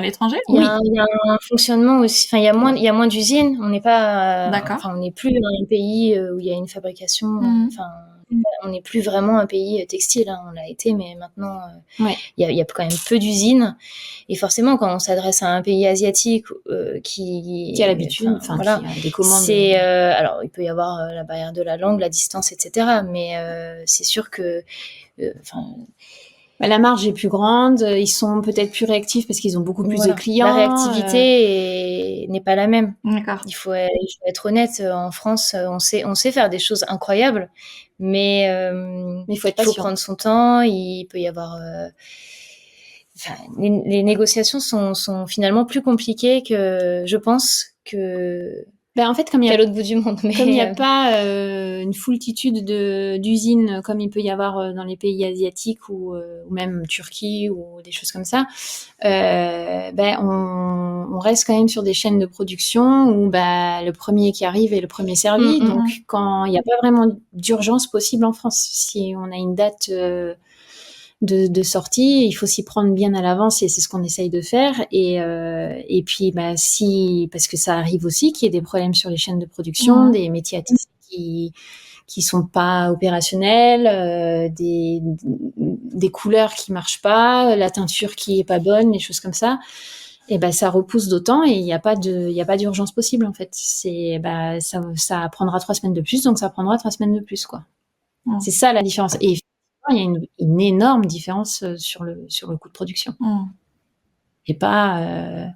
l'étranger. Il y a un fonctionnement aussi. Enfin, il y a moins d'usines. On n'est pas. D'accord. Enfin, on n'est plus dans un pays où il y a une fabrication. Enfin, on n'est plus vraiment un pays textile. On l'a été, mais maintenant, il y a quand même peu d'usines. Et forcément, quand on s'adresse à un pays asiatique qui a l'habitude, voilà, qui a des commandes. Alors, il peut y avoir la barrière de la langue, la distance, etc. Mais c'est sûr que, la marge est plus grande, ils sont peut-être plus réactifs parce qu'ils ont beaucoup plus de clients. La réactivité n'est pas la même. D'accord. Il faut être honnête. En France, on sait faire des choses incroyables, mais il faut prendre son temps. Il peut y avoir. Les négociations sont finalement plus compliquées que je pense que. En fait, comme qu'à l'autre bout du monde. Comme il n'y a pas une foultitude d'usines comme il peut y avoir dans les pays asiatiques ou même Turquie ou des choses comme ça, on reste quand même sur des chaînes de production où le premier qui arrive est le premier servi. Donc, quand il n'y a pas vraiment d'urgence possible en France, si on a une date de sortie, il faut s'y prendre bien à l'avance, et c'est ce qu'on essaye de faire. Et puis, parce que ça arrive aussi qu'il y ait des problèmes sur les chaînes de production, des métiers à tisser qui sont pas opérationnels, des couleurs qui marchent pas, la teinture qui est pas bonne, les choses comme ça. Et ça repousse d'autant, et il y a pas d'urgence possible, en fait. Ça prendra 3 semaines de plus, donc ça prendra 3 semaines de plus, quoi. C'est ça la différence. Et il y a une énorme différence sur le coût de production. Et pas,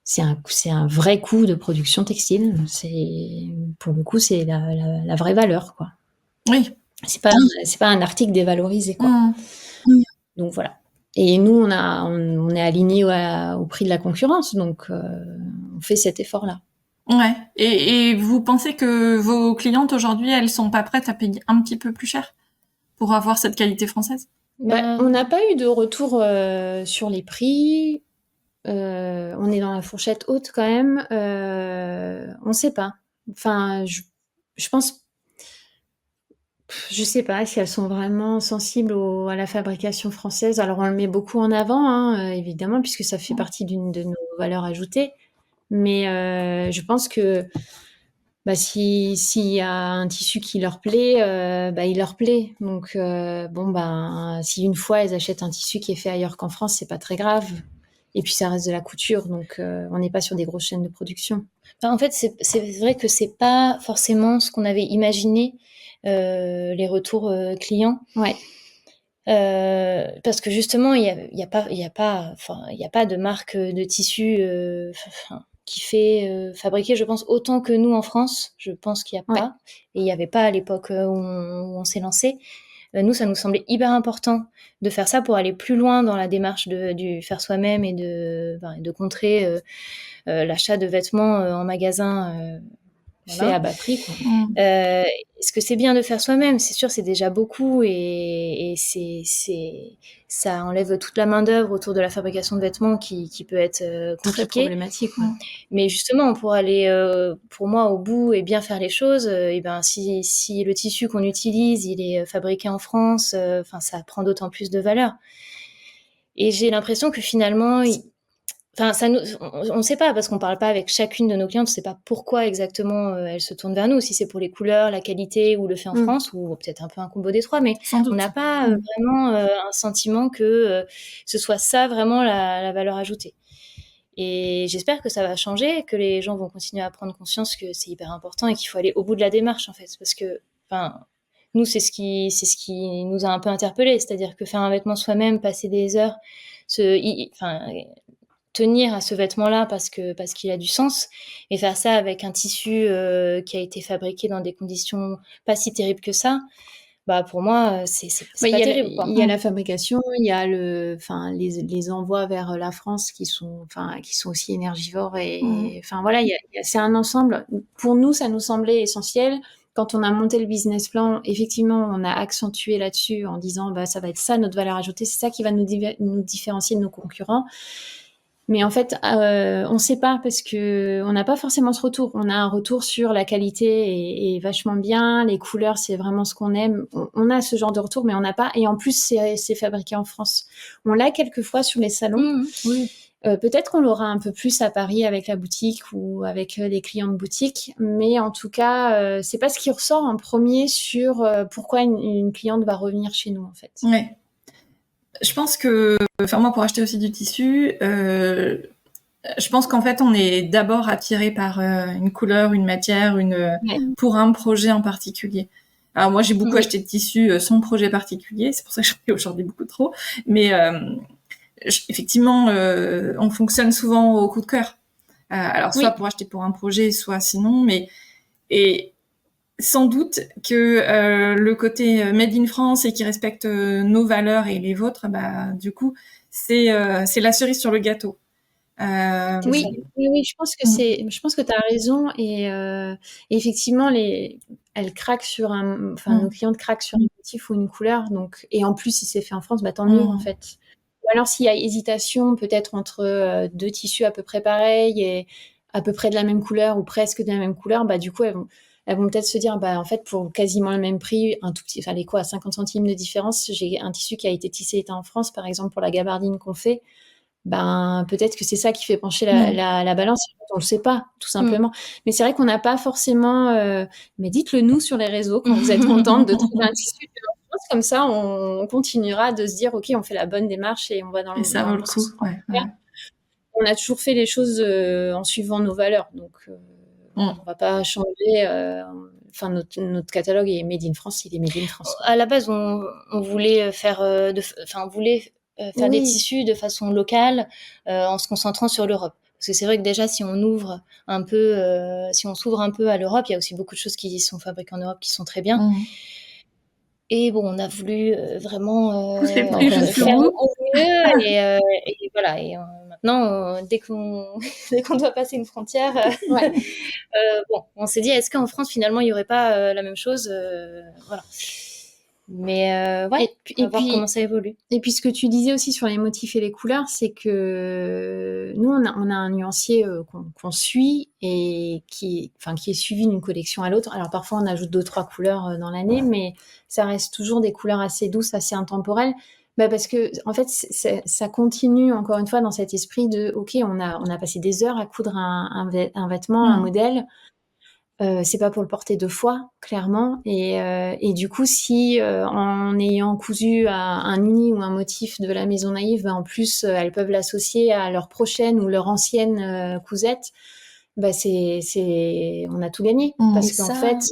c'est un vrai coût de production textile. Pour le coup, c'est la vraie valeur, quoi. Oui. C'est pas un article dévalorisé, quoi. Donc voilà. Et nous, on est aligné au prix de la concurrence, donc on fait cet effort-là. Ouais. Et vous pensez que vos clientes aujourd'hui, elles sont pas prêtes à payer un petit peu plus cher pour avoir cette qualité française? On n'a pas eu de retour sur les prix. On est dans la fourchette haute quand même. On sait pas. Enfin, je pense. Je sais pas si elles sont vraiment sensibles à la fabrication française. Alors, on le met beaucoup en avant, évidemment, puisque ça fait partie d'une de nos valeurs ajoutées. Mais je pense que s'il y a un tissu qui leur plaît, il leur plaît. Donc si une fois elles achètent un tissu qui est fait ailleurs qu'en France, c'est pas très grave. Et puis ça reste de la couture, donc on n'est pas sur des grosses chaînes de production. En fait, c'est vrai que c'est pas forcément ce qu'on avait imaginé, les retours clients. Ouais. Parce que justement, il y a pas de marque de tissu qui fait fabriquer, je pense, autant que nous en France. Je pense qu'il y a pas, et il y avait pas à l'époque où on s'est lancé. Nous, ça nous semblait hyper important de faire ça pour aller plus loin dans la démarche du faire soi-même et de contrer l'achat de vêtements en magasin fait à bas prix, quoi. Est-ce que c'est bien de faire soi-même? C'est sûr, c'est déjà beaucoup et ça enlève toute la main-d'œuvre autour de la fabrication de vêtements qui peut être Très compliquée. problématique, ouais. Mais justement, pour aller, pour moi, au bout et bien faire les choses, et ben, si le tissu qu'on utilise, il est fabriqué en France, enfin, ça prend d'autant plus de valeur. Et j'ai l'impression que finalement, enfin, on ne sait pas parce qu'on parle pas avec chacune de nos clientes, on ne sait pas pourquoi exactement elles se tournent vers nous, si c'est pour les couleurs, la qualité ou le fait en France, ou peut-être un peu un combo des trois, mais Sans doute. on n'a pas vraiment un sentiment que ce soit ça vraiment la valeur ajoutée. Et j'espère que ça va changer, que les gens vont continuer à prendre conscience que c'est hyper important et qu'il faut aller au bout de la démarche en fait, parce que, enfin, nous c'est ce qui nous a un peu interpellés, c'est-à-dire que faire un vêtement soi-même, passer des heures, tenir à ce vêtement-là parce qu'il a du sens, et faire ça avec un tissu qui a été fabriqué dans des conditions pas si terribles que ça, bah pour moi c'est pas terrible, quoi. Il y a la fabrication, il y a les envois vers la France qui sont aussi énergivores et voilà, c'est un ensemble. Pour nous, ça nous semblait essentiel. Quand on a monté le business plan, effectivement, on a accentué là-dessus en disant ça va être ça notre valeur ajoutée, c'est ça qui va nous différencier de nos concurrents. Mais en fait, on ne sait pas parce que on n'a pas forcément ce retour. On a un retour sur la qualité est vachement bien, les couleurs c'est vraiment ce qu'on aime. On a ce genre de retour, mais on n'a pas. Et en plus, c'est fabriqué en France. On l'a quelquefois sur les salons. Oui. Peut-être qu'on l'aura un peu plus à Paris avec la boutique ou avec les clients de boutique, mais en tout cas, c'est pas ce qui ressort en premier sur pourquoi une cliente va revenir chez nous en fait. Ouais. Je pense que, moi, pour acheter aussi du tissu, je pense qu'en fait, on est d'abord attiré par une couleur, une matière, pour un projet en particulier. Alors moi, j'ai beaucoup acheté de tissu sans projet particulier, c'est pour ça que j'en ai aujourd'hui beaucoup trop. Mais effectivement, on fonctionne souvent au coup de cœur. Alors soit pour acheter pour un projet, soit sinon. Et sans doute que le côté made in France et qui respecte nos valeurs et les vôtres, du coup, c'est la cerise sur le gâteau. Oui, je pense que tu as raison et effectivement elles craquent sur nos clientes craquent sur un motif ou une couleur, donc, et en plus si c'est fait en France, tant mieux en fait. Ou alors s'il y a hésitation peut-être entre deux tissus à peu près pareils et à peu près de la même couleur ou presque de la même couleur, du coup elles vont peut-être se dire en fait pour quasiment le même prix, un tout petit, à 50 centimes de différence, j'ai un tissu qui a été tissé en France par exemple pour la gabardine qu'on fait. Peut-être que c'est ça qui fait pencher la balance. On le sait pas, tout simplement. Mais c'est vrai qu'on n'a pas forcément. Mais dites-le nous sur les réseaux quand vous êtes contente de trouver un tissu en France. Comme ça, on continuera de se dire ok, on fait la bonne démarche et on va dans le. Et ça vaut le coup. Ouais. On a toujours fait les choses en suivant nos valeurs, donc on va pas changer. Notre catalogue est made in France. Il est made in France. À la base, on voulait faire faire des tissus de façon locale en se concentrant sur l'Europe. Parce que c'est vrai que déjà, si on s'ouvre un peu à l'Europe, il y a aussi beaucoup de choses qui sont fabriquées en Europe qui sont très bien. Et bon, on a voulu vraiment faire au mieux et voilà. Et maintenant, dès qu'on doit passer une frontière, on s'est dit, est-ce qu'en France, finalement, il n'y aurait pas la même chose voilà. Mais et puis comment ça évolue. Et puis ce que tu disais aussi sur les motifs et les couleurs, c'est que nous on a un nuancier qu'on suit et qui est suivi d'une collection à l'autre. Alors parfois on ajoute 2-3 couleurs dans l'année, mais ça reste toujours des couleurs assez douces, assez intemporelles. Parce que en fait ça continue encore une fois dans cet esprit de ok, on a passé des heures à coudre un vêtement, un modèle. C'est pas pour le porter 2 fois, clairement. Et du coup, si en ayant cousu un uni ou un motif de la Maison Naïve, en plus elles peuvent l'associer à leur prochaine ou leur ancienne cousette, on a tout gagné. Parce qu'en fait,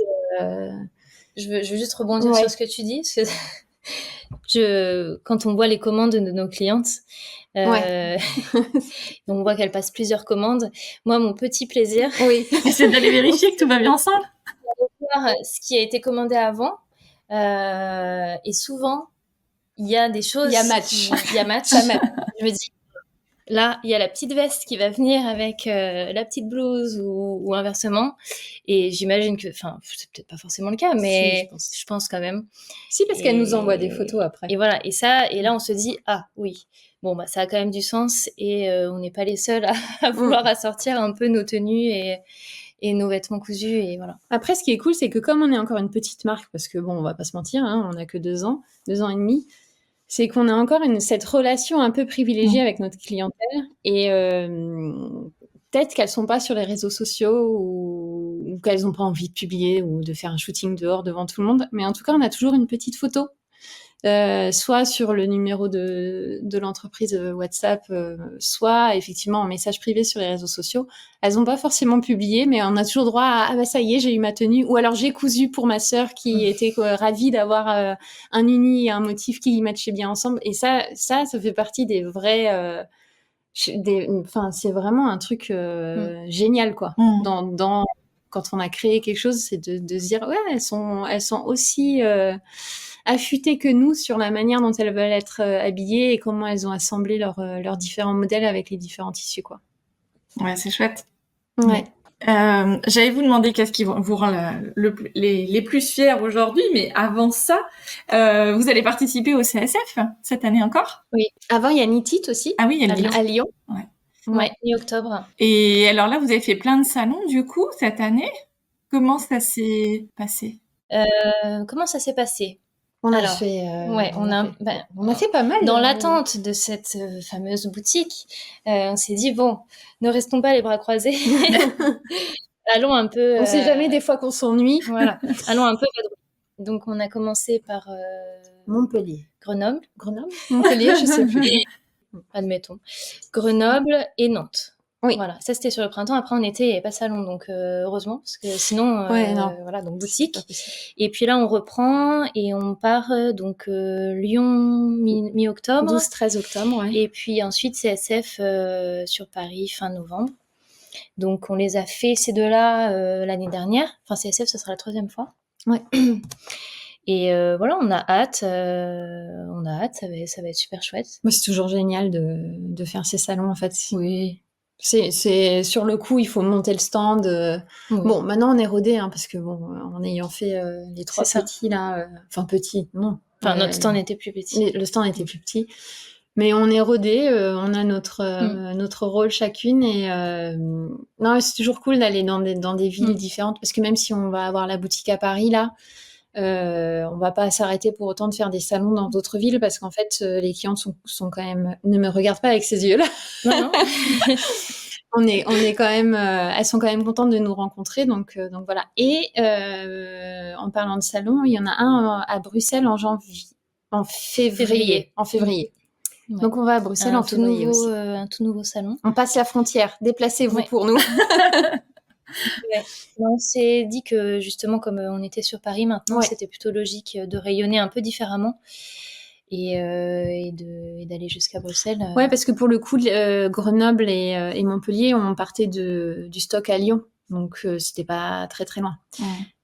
je veux juste rebondir sur ce que tu dis. Parce que quand on voit les commandes de nos clientes, on voit qu'elles passent plusieurs commandes. Moi, mon petit plaisir, c'est d'aller vérifier que tout va bien ensemble. Voir ce qui a été commandé avant. Et souvent, il y a des choses. Il y a match. Il y a match. Je me dis, là, il y a la petite veste qui va venir avec la petite blouse ou inversement. Et j'imagine que, enfin, c'est peut-être pas forcément le cas, Si, mais je pense. je pense quand même. Si, parce qu'elle nous envoie des Et, photos après. et voilà. Et là, on se dit, ah oui, bon, bah, ça a quand même du sens et on n'est pas les seuls à vouloir assortir un peu nos tenues et nos vêtements cousus et voilà. Après, ce qui est cool, c'est que comme on est encore une petite marque, parce que bon, on va pas se mentir, hein, on a que 2 ans et demi, c'est qu'on a encore cette relation un peu privilégiée avec notre clientèle et peut-être qu'elles sont pas sur les réseaux sociaux ou qu'elles ont pas envie de publier ou de faire un shooting dehors devant tout le monde, mais en tout cas, on a toujours une petite photo. Soit sur le numéro de l'entreprise WhatsApp, soit effectivement en message privé sur les réseaux sociaux. Elles n'ont pas forcément publié, mais on a toujours droit à ah bah ça y est, j'ai eu ma tenue, ou alors j'ai cousu pour ma sœur qui était ravie d'avoir un uni et un motif qui matchaient bien ensemble. Et ça fait partie des vrais enfin c'est vraiment un truc génial quoi. Dans quand on a créé quelque chose, c'est de se dire ouais, elles sont aussi affûtées que nous sur la manière dont elles veulent être habillées et comment elles ont assemblé leurs différents modèles avec les différents tissus, quoi. Ouais, c'est chouette. Ouais. J'allais vous demander qu'est-ce qui vous rend les plus fiers aujourd'hui, mais avant ça, vous allez participer au CSF cette année encore? Oui. Avant, il y a Knit It aussi. Ah oui, il y a à Lyon. Ouais. Ouais, mi-octobre. Et alors là, vous avez fait plein de salons du coup cette année. Comment ça s'est passé? Comment ça s'est passé? On a Alors, fait. ouais, on a fait pas mal. Dans l'attente de cette fameuse boutique, on s'est dit bon, ne restons pas les bras croisés. Allons un peu. On sait jamais des fois qu'on s'ennuie. Voilà. Allons un peu vadrouiller. Donc on a commencé par Montpellier. Grenoble, Montpellier, je sais plus. admettons. Grenoble et Nantes. Oui. Voilà, ça c'était sur le printemps. Après en été, il n'y avait pas de salon, donc heureusement, parce que sinon, voilà, donc boutique. Et puis là, on reprend et on part donc Lyon mi-octobre. 12-13 octobre, ouais. Et puis ensuite CSF sur Paris fin novembre. Donc on les a fait ces deux-là l'année dernière. Enfin CSF, ce sera la 3e fois. Ouais. Et voilà, on a hâte, ça va être super chouette. Moi, c'est toujours génial de faire ces salons, en fait. Oui. C'est sur le coup, il faut monter le stand. Oui. Bon, maintenant on est rodé, hein, parce que bon, en ayant fait les 3 petits là, enfin petits, non. Enfin, notre stand était plus petit. Le stand était plus petit, mais on est rodé, on a notre rôle chacune et non, c'est toujours cool d'aller dans des villes différentes, parce que même si on va avoir la boutique à Paris là. On va pas s'arrêter pour autant de faire des salons dans d'autres villes, parce qu'en fait les clientes sont quand même, ne me regardent pas avec ces yeux-là. Non. on est quand même, elles sont quand même contentes de nous rencontrer, donc voilà. Et en parlant de salon, il y en a un à Bruxelles en février. Ouais. Donc on va à Bruxelles en février aussi. Un tout nouveau salon. On passe la frontière. Déplacez-vous pour nous. Ouais. On s'est dit que justement, comme on était sur Paris maintenant, c'était plutôt logique de rayonner un peu différemment et d'aller jusqu'à Bruxelles. Ouais, parce que pour le coup, Grenoble et Montpellier, on partait du stock à Lyon, donc c'était pas très très loin.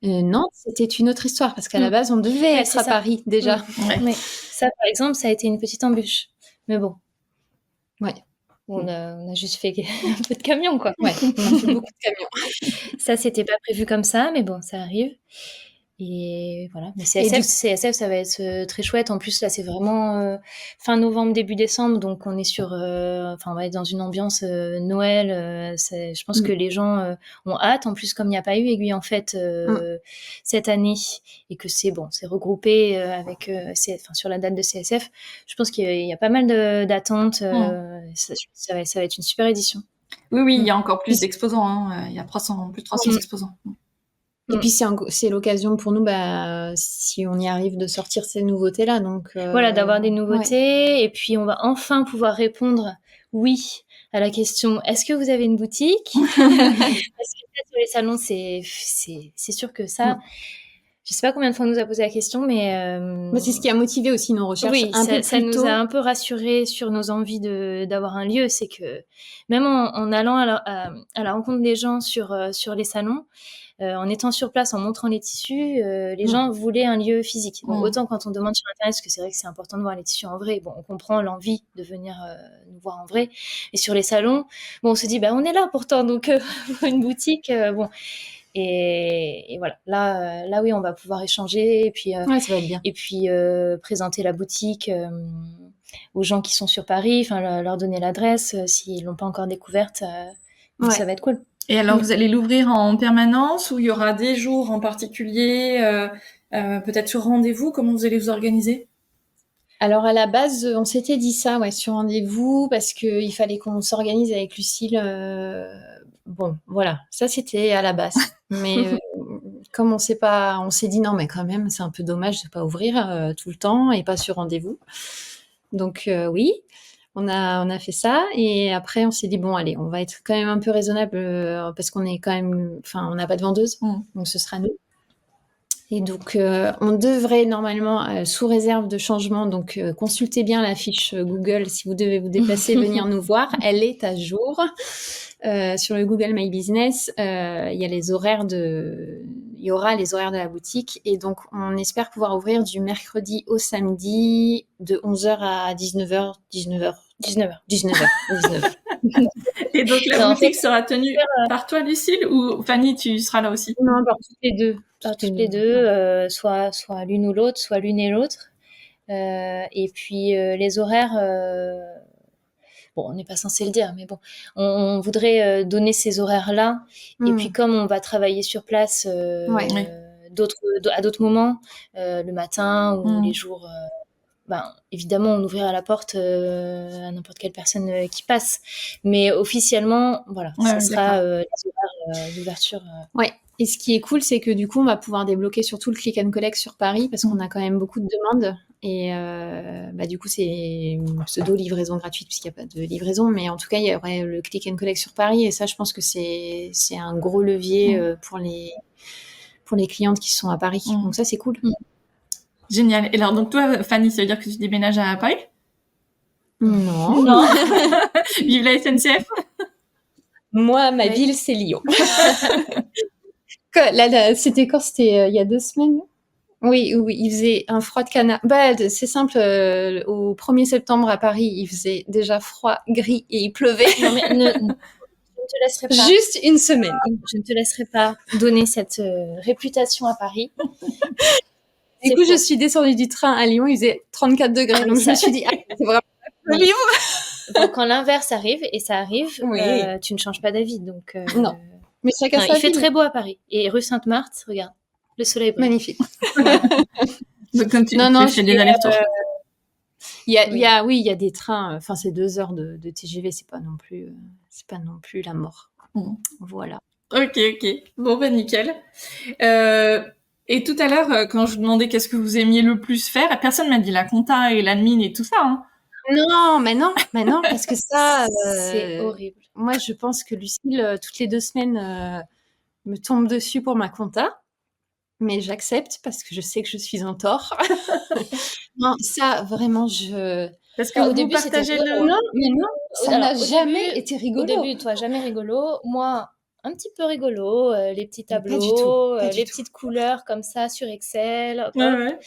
Nantes, c'était une autre histoire, parce qu'à la base, on devait être à Paris déjà. Mais ça, par exemple, ça a été une petite embûche. Mais bon. Ouais. On a juste fait un peu de camion, quoi. Ouais, on a fait beaucoup de camions. Ça, c'était pas prévu comme ça, mais bon, ça arrive. Et voilà. Mais CSF, ça va être très chouette. En plus, là, c'est vraiment fin novembre, début décembre. Donc, on est on va être dans une ambiance Noël. Je pense que les gens ont hâte. En plus, comme il n'y a pas eu Aiguille en Fête cette année et que c'est regroupé sur la date de CSF, je pense qu'il y a pas mal d'attentes. Ça va être une super édition. Oui, il y a encore plus d'exposants. Hein. Il y a plus de 300 exposants. Et puis c'est l'occasion pour nous, si on y arrive, de sortir ces nouveautés-là. Donc voilà, d'avoir des nouveautés. Et puis on va enfin pouvoir répondre oui à la question: est-ce que vous avez une boutique? Parce que sur les salons, c'est sûr que ça. Je sais pas combien de fois on nous a posé la question, mais c'est ce qui a motivé aussi nos recherches. Oui, ça nous a un peu rassurés sur nos envies d'avoir un lieu. C'est que même en allant à la rencontre des gens sur les salons, en étant sur place, en montrant les tissus, les gens voulaient un lieu physique. Donc, autant quand on demande sur Internet, parce que c'est vrai que c'est important de voir les tissus en vrai, bon, on comprend l'envie de venir nous voir en vrai. Et sur les salons, bon, on se dit, bah, on est là pourtant, donc pour une boutique, bon. Et voilà, là, oui, on va pouvoir échanger et puis, ça va être bien. Et puis présenter la boutique aux gens qui sont sur Paris, enfin leur donner l'adresse s'ils l'ont pas encore découverte. Donc ça va être cool. Et alors, vous allez l'ouvrir en permanence ou il y aura des jours en particulier, peut-être sur rendez-vous? Comment vous allez vous organiser? Alors à la base, on s'était dit ça, ouais, sur rendez-vous, parce qu'il fallait qu'on s'organise avec Lucille. Bon, voilà, ça c'était à la base. Mais comme on s'est dit non, mais quand même, c'est un peu dommage de pas ouvrir tout le temps et pas sur rendez-vous. Donc oui, on a fait ça et après on s'est dit bon allez, on va être quand même un peu raisonnable parce qu'on est quand même, enfin on n'a pas de vendeuse, donc ce sera nous. Et donc, on devrait normalement, sous réserve de changement, donc consultez bien la fiche Google si vous devez vous déplacer, venir nous voir. Elle est à jour. Sur le Google My Business, il y aura les horaires de la boutique. Et donc, on espère pouvoir ouvrir du mercredi au samedi de 11h à 19h. Et donc, la boutique sera tenue par toi, Lucille, ou Fanny, tu seras là aussi? Non, par toutes les deux. Par toutes les deux, soit l'une ou l'autre, soit l'une et l'autre. Et puis, les horaires... Bon, on n'est pas censé le dire, mais bon, on voudrait donner ces horaires-là. Et puis, comme on va travailler sur place à d'autres moments, le matin ou les jours... évidemment, on ouvrira la porte à n'importe quelle personne qui passe. Mais officiellement, voilà, ça sera les horaires d'ouverture. Ouais. Et ce qui est cool, c'est que du coup, on va pouvoir débloquer surtout le click and collect sur Paris parce qu'on a quand même beaucoup de demandes. Et du coup, c'est une pseudo-livraison gratuite puisqu'il n'y a pas de livraison. Mais en tout cas, il y aurait le click and collect sur Paris. Et ça, je pense que c'est un gros levier pour les clientes qui sont à Paris. Donc ça, c'est cool. Génial. Et alors, donc toi, Fanny, ça veut dire que tu déménages à Paris? Non. Vive la SNCF. Moi, ma ville, c'est Lyon. C'était quand? C'était il y a 2 semaines. Oui, il faisait un froid de canard. C'est simple. Au 1er septembre à Paris, il faisait déjà froid, gris et il pleuvait. Non, mais je ne te laisserai pas. Juste une semaine. Je ne te laisserai pas donner cette réputation à Paris. Du coup, je suis descendue du train à Lyon, il faisait 34 degrés. Donc, je me suis dit, c'est vraiment le livre. Donc, quand l'inverse arrive, et ça arrive, tu ne changes pas d'avis. Donc, non. Mais chacun sa il fait très beau à Paris. Et rue Sainte-Marthe, regarde, le soleil brille. Magnifique. Donc, comme tu fais des allers-retours. Il y a des trains. Enfin, c'est 2 heures de TGV, c'est pas non plus la mort. Voilà. Ok. Bon, nickel. Et tout à l'heure, quand je vous demandais qu'est-ce que vous aimiez le plus faire, personne m'a dit la compta et l'admin et tout ça. Hein. Non, parce que ça... c'est horrible. Moi, je pense que Lucille, toutes les 2 semaines, me tombe dessus pour ma compta. Mais j'accepte parce que je sais que je suis en tort. Non, ça, vraiment, Parce que au début, partagez le... Non, mais non, ça n'a jamais été rigolo. Au début, toi, jamais rigolo. Moi, un petit peu rigolo. Les petits tableaux, les petites couleurs comme ça sur Excel. Ouais.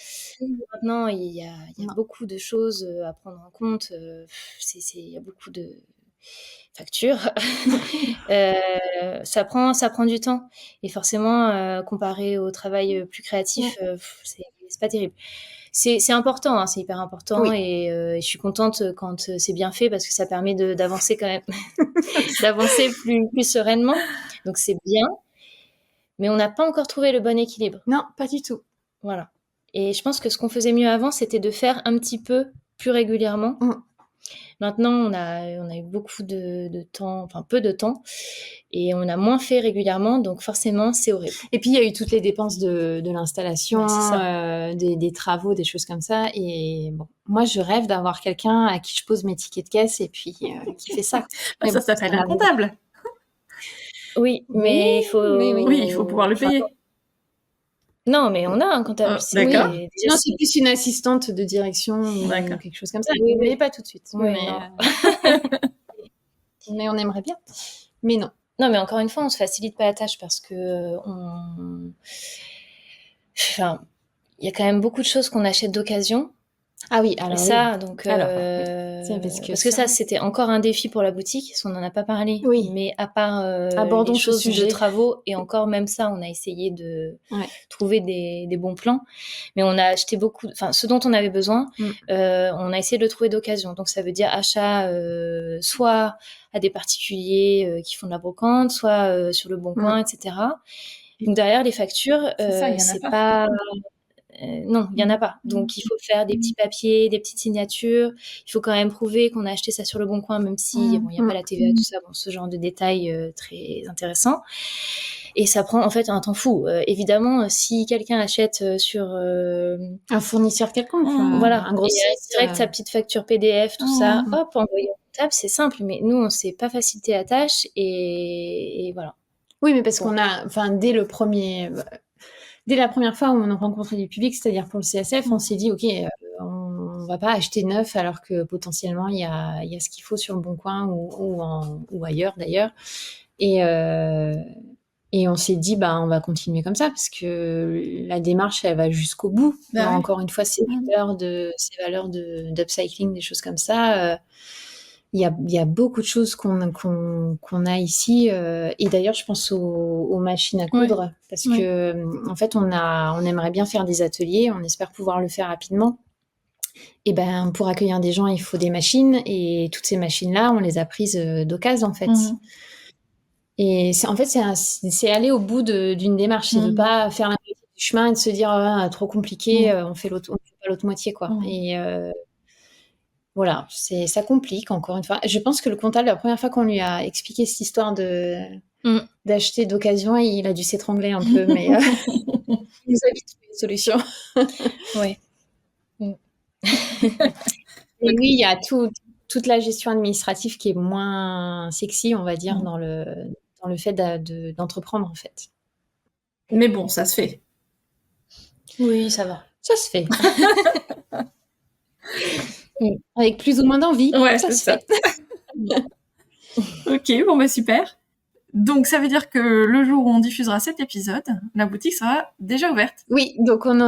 Maintenant, il y a beaucoup de choses à prendre en compte. Il y a beaucoup de factures. Ça prend du temps. Et forcément, comparé au travail plus créatif, c'est pas terrible. C'est important, hein, c'est hyper important. Et je suis contente quand c'est bien fait parce que ça permet d'avancer quand même, d'avancer plus sereinement. Donc c'est bien. Mais on n'a pas encore trouvé le bon équilibre. Non, pas du tout. Voilà. Et je pense que ce qu'on faisait mieux avant, c'était de faire un petit peu plus régulièrement. Maintenant, on a eu beaucoup de temps, enfin peu de temps, et on a moins fait régulièrement, donc forcément, c'est horrible. Et puis, il y a eu toutes les dépenses de l'installation, des travaux, des choses comme ça. Et bon, moi, je rêve d'avoir quelqu'un à qui je pose mes tickets de caisse et puis qui fait ça. Ça s'appelle un comptable. Oui, mais il faut... Oui, il faut pouvoir le payer. Non, mais on a un comptable. D'accord. Oui, non, c'est plus une assistante de direction ou quelque chose comme ça. Oui, mais pas tout de suite. Mais on aimerait bien. Mais non. Non, mais encore une fois, on se facilite pas la tâche parce que enfin, il y a quand même beaucoup de choses qu'on achète d'occasion. Ah oui, Et alors ça, donc, Alors, oui. C'est parce que ça, c'était encore un défi pour la boutique, parce qu'on n'en a pas parlé. Oui. Mais à part Abordons les ce choses de sujet. travaux, et encore même ça, on a essayé de Ouais. trouver des bons plans. Mais on a acheté beaucoup, enfin, ce dont on avait besoin, on a essayé de le trouver d'occasion. Donc ça veut dire achat soit à des particuliers qui font de la brocante, soit sur le Bon Coin, etc. Donc derrière les factures, C'est ça, il y en a c'est pas. pas non, il y en a pas. Donc il faut faire des petits papiers, des petites signatures. Il faut quand même prouver qu'on a acheté ça sur le Bon Coin, même si bon, il y a pas la TVA, tout ça, bon, ce genre de détails très intéressants. Et ça prend en fait un temps fou. Évidemment, si quelqu'un achète sur un fournisseur quelconque, voilà, un gros site, direct sa petite facture PDF, tout ça, hop, envoyé au comptable, c'est simple. Mais nous, on s'est pas facilité la tâche et voilà. Oui, mais parce qu'on a, enfin, dès la première fois où on a rencontré du public, c'est-à-dire pour le CSF, on s'est dit, ok, on va pas acheter neuf alors que potentiellement il y a ce qu'il faut sur le Bon Coin ou ailleurs d'ailleurs. Et on s'est dit, on va continuer comme ça parce que la démarche, elle va jusqu'au bout. Bah oui. Encore une fois, ces valeurs d'upcycling, des choses comme ça. Il y a beaucoup de choses qu'on a ici. Et d'ailleurs, je pense aux machines à coudre parce que, en fait, on aimerait bien faire des ateliers. On espère pouvoir le faire rapidement. Et pour accueillir des gens, il faut des machines. Et toutes ces machines-là, on les a prises d'occasion, en fait. Et en fait, c'est aller au bout d'une démarche. C'est de pas faire la moitié du chemin et de se dire, trop compliqué, on fait pas l'autre moitié, quoi. Et voilà, ça complique, encore une fois. Je pense que le comptable, la première fois qu'on lui a expliqué cette histoire d'acheter d'occasion, il a dû s'étrangler un peu, mais il nous a vite trouvé une solution. Ouais. Et oui, il y a toute la gestion administrative qui est moins sexy, on va dire, dans le fait d'entreprendre, en fait. Mais bon, ça se fait. Oui, ça va. Ça se fait. Avec plus ou moins d'envie, ça se fait. Ok, bon super. Donc ça veut dire que le jour où on diffusera cet épisode, la boutique sera déjà ouverte. Oui, donc on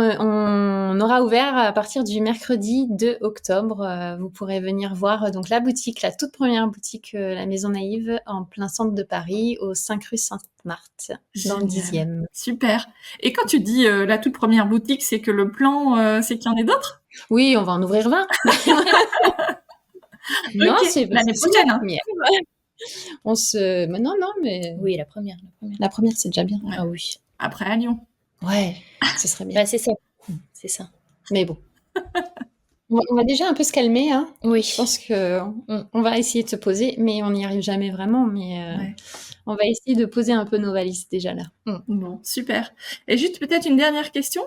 aura ouvert à partir du mercredi 2 octobre. Vous pourrez venir voir donc la boutique, la toute première boutique La Maison Naïve en plein centre de Paris, au 5 rue Sainte-Marthe, dans le 10e. Super. Et quand tu dis la toute première boutique, c'est que le plan, c'est qu'il y en ait d'autres ? Oui, on va en ouvrir 20. Non, c'est l'année prochaine. Non, mais... Oui, la première. La première, c'est déjà bien. Ouais. Ah oui. Après, à Lyon. Ouais, ce serait bien. C'est ça. C'est ça. Mais bon. On va déjà un peu se calmer, hein. Oui. Je pense qu'on va essayer de se poser, mais on n'y arrive jamais vraiment. Mais on va essayer de poser un peu nos valises déjà là. Bon, super. Et juste peut-être une dernière question.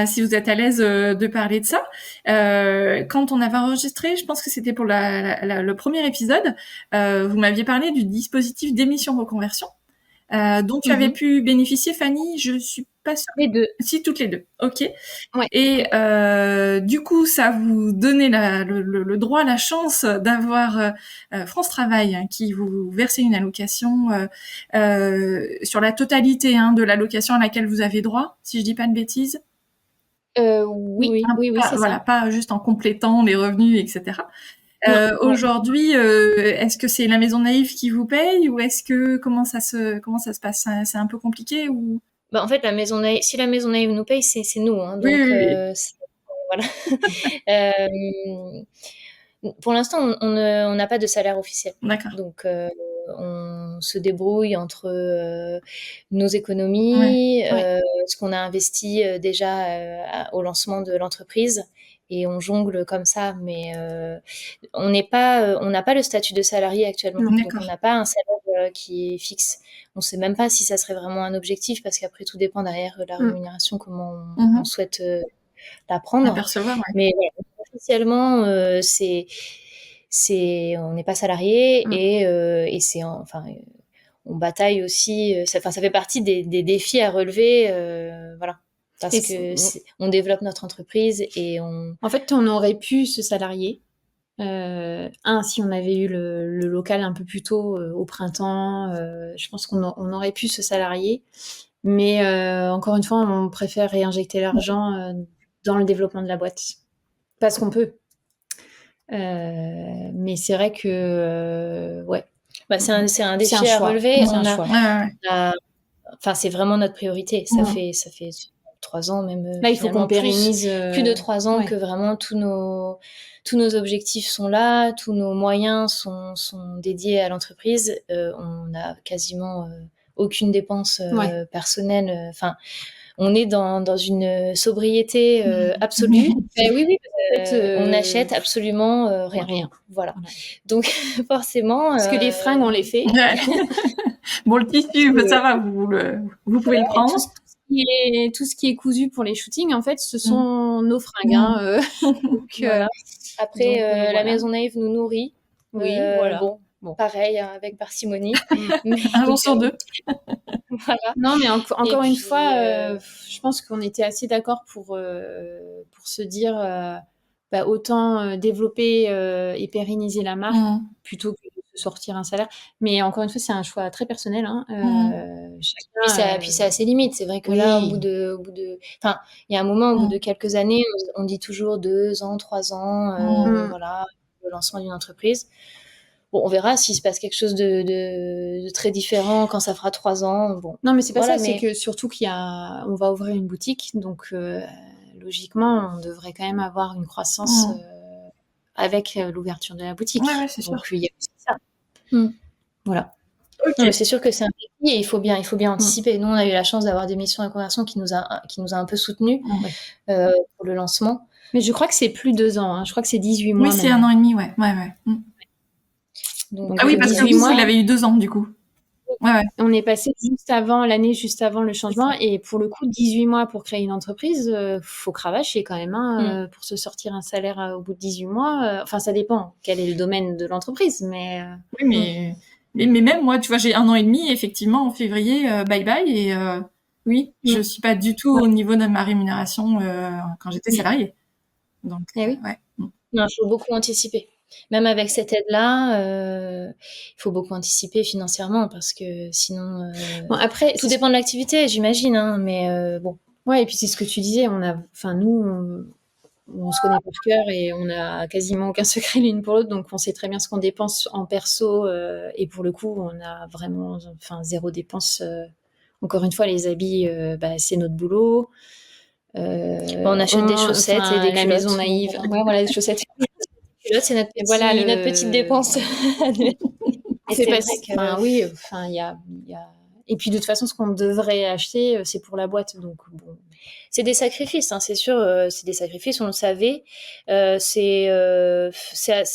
Si vous êtes à l'aise de parler de ça. Quand on avait enregistré, je pense que c'était pour le premier épisode, vous m'aviez parlé du dispositif d'émission reconversion dont tu avais pu bénéficier, Fanny. Je suis pas sûre. Les deux. Si, toutes les deux. Ok. Ouais. Et du coup, ça vous donnait le droit, la chance d'avoir France Travail qui vous versait une allocation sur la totalité de l'allocation à laquelle vous avez droit, si je dis pas de bêtises. Oui, c'est voilà, ça. pas juste en complétant les revenus, etc. Aujourd'hui, est-ce que c'est la Maison Naïve qui vous paye ou est-ce que comment ça se passe? C'est un peu compliqué ou? En fait, si la Maison Naïve nous paye, c'est nous, hein, donc oui. voilà. Pour l'instant, on n'a pas de salaire officiel. D'accord. Donc on se débrouille entre nos économies, ce qu'on a investi déjà au lancement de l'entreprise, et on jongle comme ça. Mais on n'a pas le statut de salarié actuellement, donc on n'a pas un salaire qui est fixe. On ne sait même pas si ça serait vraiment un objectif, parce qu'après tout dépend derrière de la rémunération, comment on souhaite la prendre. Percevoir, Mais voilà, officiellement, on n'est pas salarié, et c'est on bataille aussi. Ça fait partie des défis à relever, voilà, parce que on développe notre entreprise et on. En fait, on aurait pu se salarier. Si on avait eu le local un peu plus tôt, au printemps, je pense on aurait pu se salarier. Mais encore une fois, on préfère réinjecter l'argent dans le développement de la boîte. Parce qu'on peut. Mais c'est vrai que, ouais. C'est un défi C'est un à choix. relever. C'est un choix. Enfin, c'est vraiment notre priorité. Ça fait 3 ans même. Là, il faut qu'on pérennise. Plus de 3 ans que vraiment tous nos objectifs sont là, tous nos moyens sont dédiés à l'entreprise. On n'a quasiment aucune dépense personnelle. Enfin, on est dans une sobriété absolue. Oui. On n'achète absolument rien. Voilà. Donc forcément. Parce que les fringues, on les fait. Bon, le tissu, ça va, vous pouvez le prendre. Tout ce qui est cousu pour les shootings, en fait, ce sont nos fringues. Donc, voilà. Après, la Maison Naïve nous nourrit. Oui, voilà. Bon, pareil, avec parcimonie. Un jour sur 2. Voilà. Non, mais encore une fois, je pense qu'on était assez d'accord pour se dire autant développer et pérenniser la marque plutôt que de sortir un salaire. Mais encore une fois, c'est un choix très personnel. Chacun, puis c'est à ses limites. C'est vrai que là, au bout de, enfin, il y a un moment, au bout de quelques années, on dit toujours 2 ans, 3 ans, voilà, le lancement d'une entreprise. Bon, on verra s'il se passe quelque chose de très différent quand ça fera 3 ans. Bon. Non, mais c'est pas ça. C'est que surtout on va ouvrir une boutique, donc logiquement, on devrait quand même avoir une croissance avec l'ouverture de la boutique. Ouais, c'est sûr. Donc il y a aussi ça. Voilà. Okay. Non, c'est sûr que c'est un défi et il faut bien anticiper. Nous, on a eu la chance d'avoir des missions de conversion qui nous a un peu soutenus pour le lancement. Mais je crois que c'est plus 2 ans. Je crois que c'est 18 mois. Oui, c'est 1 an et demi, ouais. Donc, oui, parce que vous, il avait eu 2 ans, du coup. Ouais. On est passé l'année juste avant le changement. Et pour le coup, 18 mois pour créer une entreprise, faut cravacher quand même, pour se sortir un salaire au bout de 18 mois. Enfin, ça dépend quel est le domaine de l'entreprise. Mais, oui, mais même moi, tu vois, j'ai 1 an et demi, effectivement, en février, bye. Et oui, je suis pas du tout au niveau de ma rémunération quand j'étais salariée. Donc, oui. Non, il faut beaucoup anticiper. Même avec cette aide-là, il faut beaucoup anticiper financièrement parce que sinon, après, tout dépend de l'activité, j'imagine, mais bon. Ouais, et puis c'est ce que tu disais, nous, on se connaît par cœur et on a quasiment aucun secret l'une pour l'autre, donc on sait très bien ce qu'on dépense en perso et pour le coup, on a vraiment, zéro dépense. Encore une fois, les habits, c'est notre boulot. On achète des chaussettes et des culottes. La Maison Naïve. Ouais, voilà, des chaussettes. C'est notre petite dépense. C'est parce que, oui, il y a. Et puis de toute façon, ce qu'on devrait acheter, c'est pour la boîte, donc bon. C'est des sacrifices, c'est sûr. C'est des sacrifices, on le savait. C'est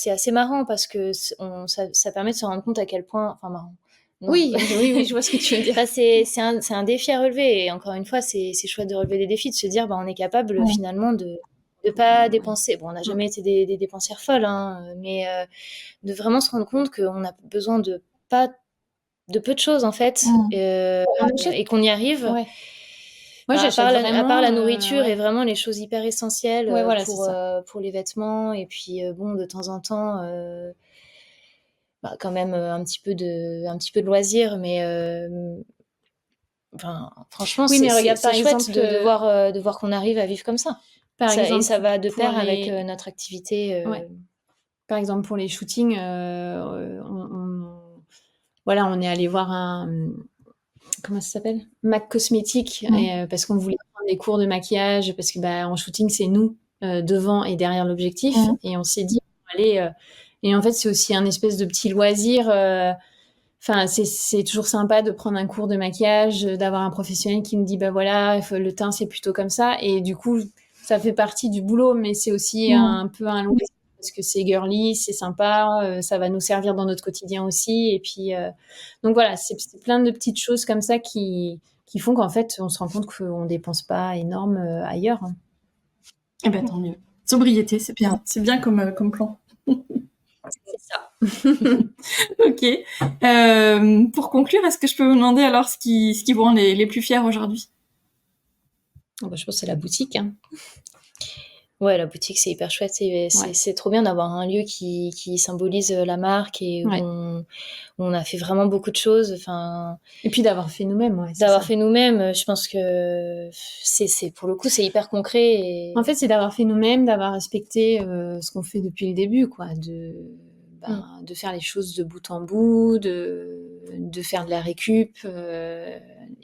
assez marrant parce que ça permet de se rendre compte à quel point, enfin marrant. Non. Oui, je vois ce que tu veux dire. C'est un défi à relever et encore une fois, c'est chouette de relever des défis, de se dire, on est capable finalement de pas dépenser. Bon, on n'a jamais été des dépensières folles, mais de vraiment se rendre compte qu'on a besoin de peu de choses en fait, et qu'on y arrive. Ouais. Moi, à part la nourriture et vraiment les choses hyper essentielles pour les vêtements et puis de temps en temps quand même un petit peu de loisirs, mais franchement c'est chouette de voir qu'on arrive à vivre comme ça. Par exemple, et ça va de pair avec notre activité. Par exemple, pour les shootings, on est allé voir comment ça s'appelle, MAC Cosmétique, parce qu'on voulait prendre des cours de maquillage, parce que en shooting, c'est nous devant et derrière l'objectif, et on s'est dit, allez, et en fait, c'est aussi un espèce de petit loisir. C'est toujours sympa de prendre un cours de maquillage, d'avoir un professionnel qui nous dit, le teint, c'est plutôt comme ça, et du coup, ça fait partie du boulot, mais c'est aussi un peu un loisir, parce que c'est girly, c'est sympa, ça va nous servir dans notre quotidien aussi. Et puis, donc voilà, c'est plein de petites choses comme ça qui font qu'en fait, on se rend compte qu'on dépense pas énorme ailleurs. Eh ben, tant mieux. Sobriété, c'est bien comme plan. C'est ça. Ok. Pour conclure, est-ce que je peux vous demander alors ce qui vous rend les plus fiers aujourd'hui ? Je pense que c'est la boutique. Ouais, la boutique, c'est hyper chouette. C'est trop bien d'avoir un lieu qui symbolise la marque et où on a fait vraiment beaucoup de choses. Enfin, Et puis d'avoir fait nous-mêmes, c'est d'avoir ça. fait nous-mêmes, je pense que c'est pour le coup, c'est hyper concret. Et... En fait, c'est d'avoir fait nous-mêmes, d'avoir respecté ce qu'on fait depuis le début, quoi. De faire les choses de bout en bout, de faire de la récup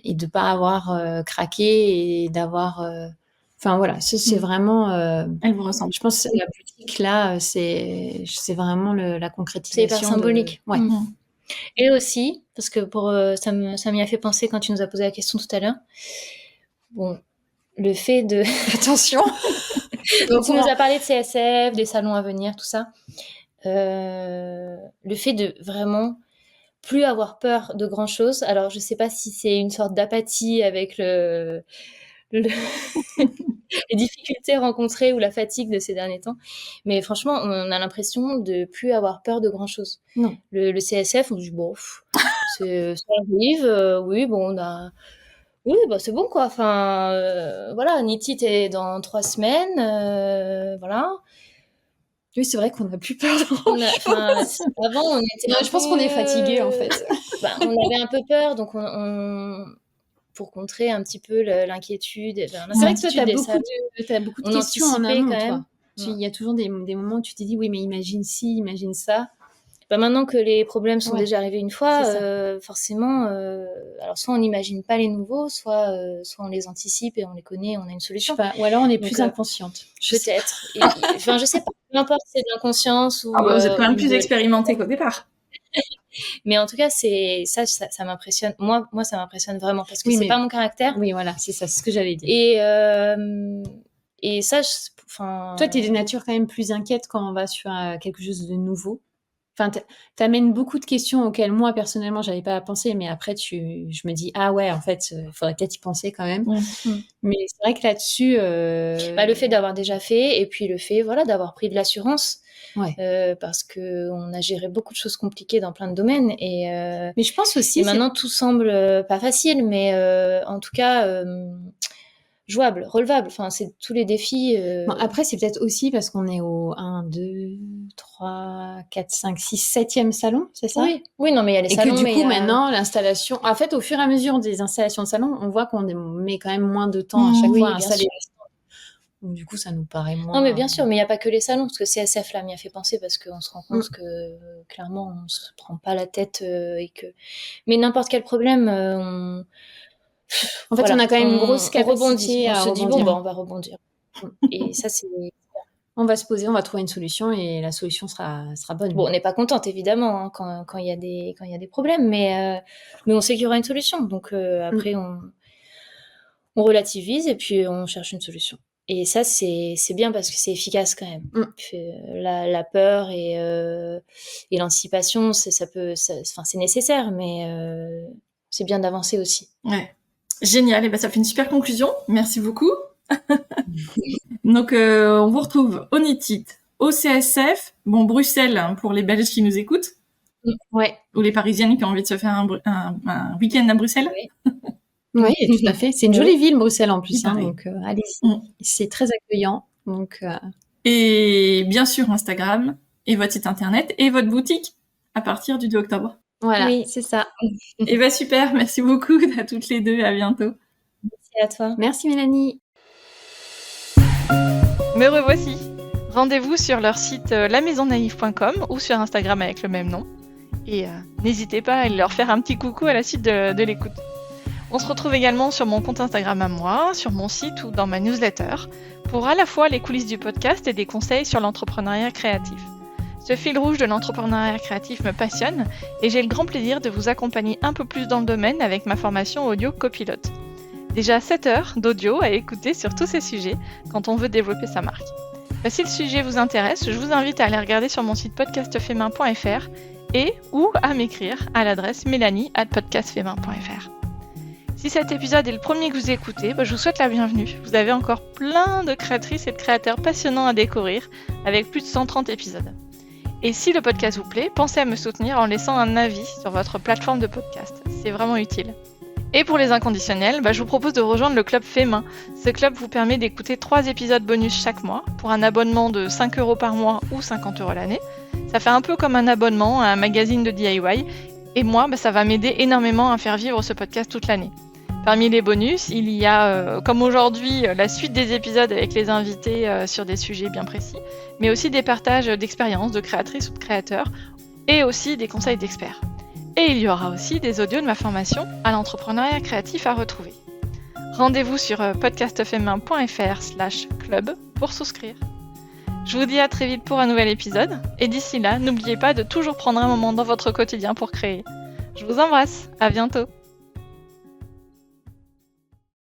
et de pas avoir craqué et d'avoir... Enfin voilà, ça c'est vraiment... Elle vous ressemble. Je pense que la boutique là, c'est vraiment la concrétisation. C'est hyper symbolique. Ouais. Et aussi, parce que ça m'y a fait penser quand tu nous as posé la question tout à l'heure. Bon, le fait de... Attention. Donc, tu nous as parlé de CSF, des salons à venir, tout ça. Le fait de vraiment plus avoir peur de grand chose. Alors, je sais pas si c'est une sorte d'apathie avec les difficultés rencontrées ou la fatigue de ces derniers temps. Mais franchement, on a l'impression de plus avoir peur de grand chose. Non. Le CSF, on se dit, bon, ça arrive, oui, bon, on a... Oui, bah, c'est bon, quoi. Enfin, voilà, Niti est dans 3 semaines, voilà. Oui, c'est vrai qu'on n'a plus peur de grand-chose. Avant, on était je pense qu'on est fatigué, en fait. On avait un peu peur, donc pour contrer un petit peu l'inquiétude. C'est vrai que toi, tu as beaucoup de questions en amont, toi. Il y a toujours des moments où tu te dis, oui, mais imagine ci, imagine ça. Maintenant que les problèmes sont déjà arrivés une fois, forcément, alors soit on n'imagine pas les nouveaux, soit on les anticipe et on les connaît, on a une solution. Ou alors on est plus inconsciente. Peut-être. Enfin, je sais pas. Peu importe si c'est de l'inconscience ou... vous êtes quand même plus expérimenté qu'au départ. Mais en tout cas, ça m'impressionne. Moi, ça m'impressionne vraiment parce que c'est pas mon caractère. Oui, voilà, c'est ça, c'est ce que j'allais dire. Et ça, toi, t'es de nature quand même plus inquiète quand on va sur quelque chose de nouveau. Enfin, t'amènes beaucoup de questions auxquelles moi, personnellement, j'avais pas pensé, mais après, je me dis, ah ouais, en fait, il faudrait peut-être y penser quand même. Mais c'est vrai que là-dessus... le fait d'avoir déjà fait, et puis le fait, d'avoir pris de l'assurance, parce qu'on a géré beaucoup de choses compliquées dans plein de domaines, mais je pense aussi... Et maintenant, tout semble pas facile, mais en tout cas... jouable, relevable, enfin c'est tous les défis. Bon, après c'est peut-être aussi parce qu'on est au 1, 2, 3, 4, 5, 6, 7e salon, c'est ça? Oui, non mais il y a les salons. Et que du coup maintenant l'installation, en fait au fur et à mesure des installations de salon, on voit qu'on met quand même moins de temps à chaque fois à installer les salons. Donc du coup ça nous paraît moins... Non mais bien sûr, mais il n'y a pas que les salons, parce que CSF là m'y a fait penser parce qu'on se rend compte que clairement on se prend pas la tête mais n'importe quel problème En fait, on a quand même une grosse capacité à rebondir. On se dit, bon, on va rebondir. Et ça, c'est... On va se poser, on va trouver une solution et la solution sera bonne. Bon, on n'est pas contente, évidemment, quand il y a des problèmes, mais on sait qu'il y aura une solution. Donc, après, on relativise et puis on cherche une solution. Et ça, c'est bien parce que c'est efficace quand même. La peur et l'anticipation, c'est nécessaire, mais c'est bien d'avancer aussi. Ouais. Génial, et ben ça fait une super conclusion. Merci beaucoup. Donc on vous retrouve au Nitit, au CSF, Bruxelles pour les Belges qui nous écoutent, ou les Parisiennes qui ont envie de se faire un week-end à Bruxelles. Oui, tout à fait. C'est une jolie ville, Bruxelles en plus, donc allez-y. C'est très accueillant. Donc et bien sûr Instagram et votre site internet et votre boutique à partir du 2 octobre. Voilà, c'est ça. Et ben super, merci beaucoup à toutes les deux, à bientôt. Merci à toi. Merci Mélanie. Me revoici. Rendez-vous sur leur site lamaisonnaïve.com ou sur Instagram avec le même nom. Et n'hésitez pas à leur faire un petit coucou à la suite de l'écoute. On se retrouve également sur mon compte Instagram à moi, sur mon site ou dans ma newsletter, pour à la fois les coulisses du podcast et des conseils sur l'entrepreneuriat créatif. Ce fil rouge de l'entrepreneuriat créatif me passionne et j'ai le grand plaisir de vous accompagner un peu plus dans le domaine avec ma formation audio copilote. Déjà 7 heures d'audio à écouter sur tous ces sujets quand on veut développer sa marque. Si le sujet vous intéresse, je vous invite à aller regarder sur mon site podcastfemin.fr et ou à m'écrire à l'adresse melanie@podcastfemin.fr. Si cet épisode est le premier que vous écoutez, je vous souhaite la bienvenue. Vous avez encore plein de créatrices et de créateurs passionnants à découvrir avec plus de 130 épisodes. Et si le podcast vous plaît, pensez à me soutenir en laissant un avis sur votre plateforme de podcast. C'est vraiment utile. Et pour les inconditionnels, je vous propose de rejoindre le club Fait Main. Ce club vous permet d'écouter 3 épisodes bonus chaque mois pour un abonnement de 5 € par mois ou 50 € l'année. Ça fait un peu comme un abonnement à un magazine de DIY. Et moi, ça va m'aider énormément à faire vivre ce podcast toute l'année. Parmi les bonus, il y a, comme aujourd'hui, la suite des épisodes avec les invités sur des sujets bien précis, mais aussi des partages d'expériences de créatrices ou de créateurs, et aussi des conseils d'experts. Et il y aura aussi des audios de ma formation à l'entrepreneuriat créatif à retrouver. Rendez-vous sur podcastfemain.fr/club pour souscrire. Je vous dis à très vite pour un nouvel épisode, et d'ici là, n'oubliez pas de toujours prendre un moment dans votre quotidien pour créer. Je vous embrasse, à bientôt!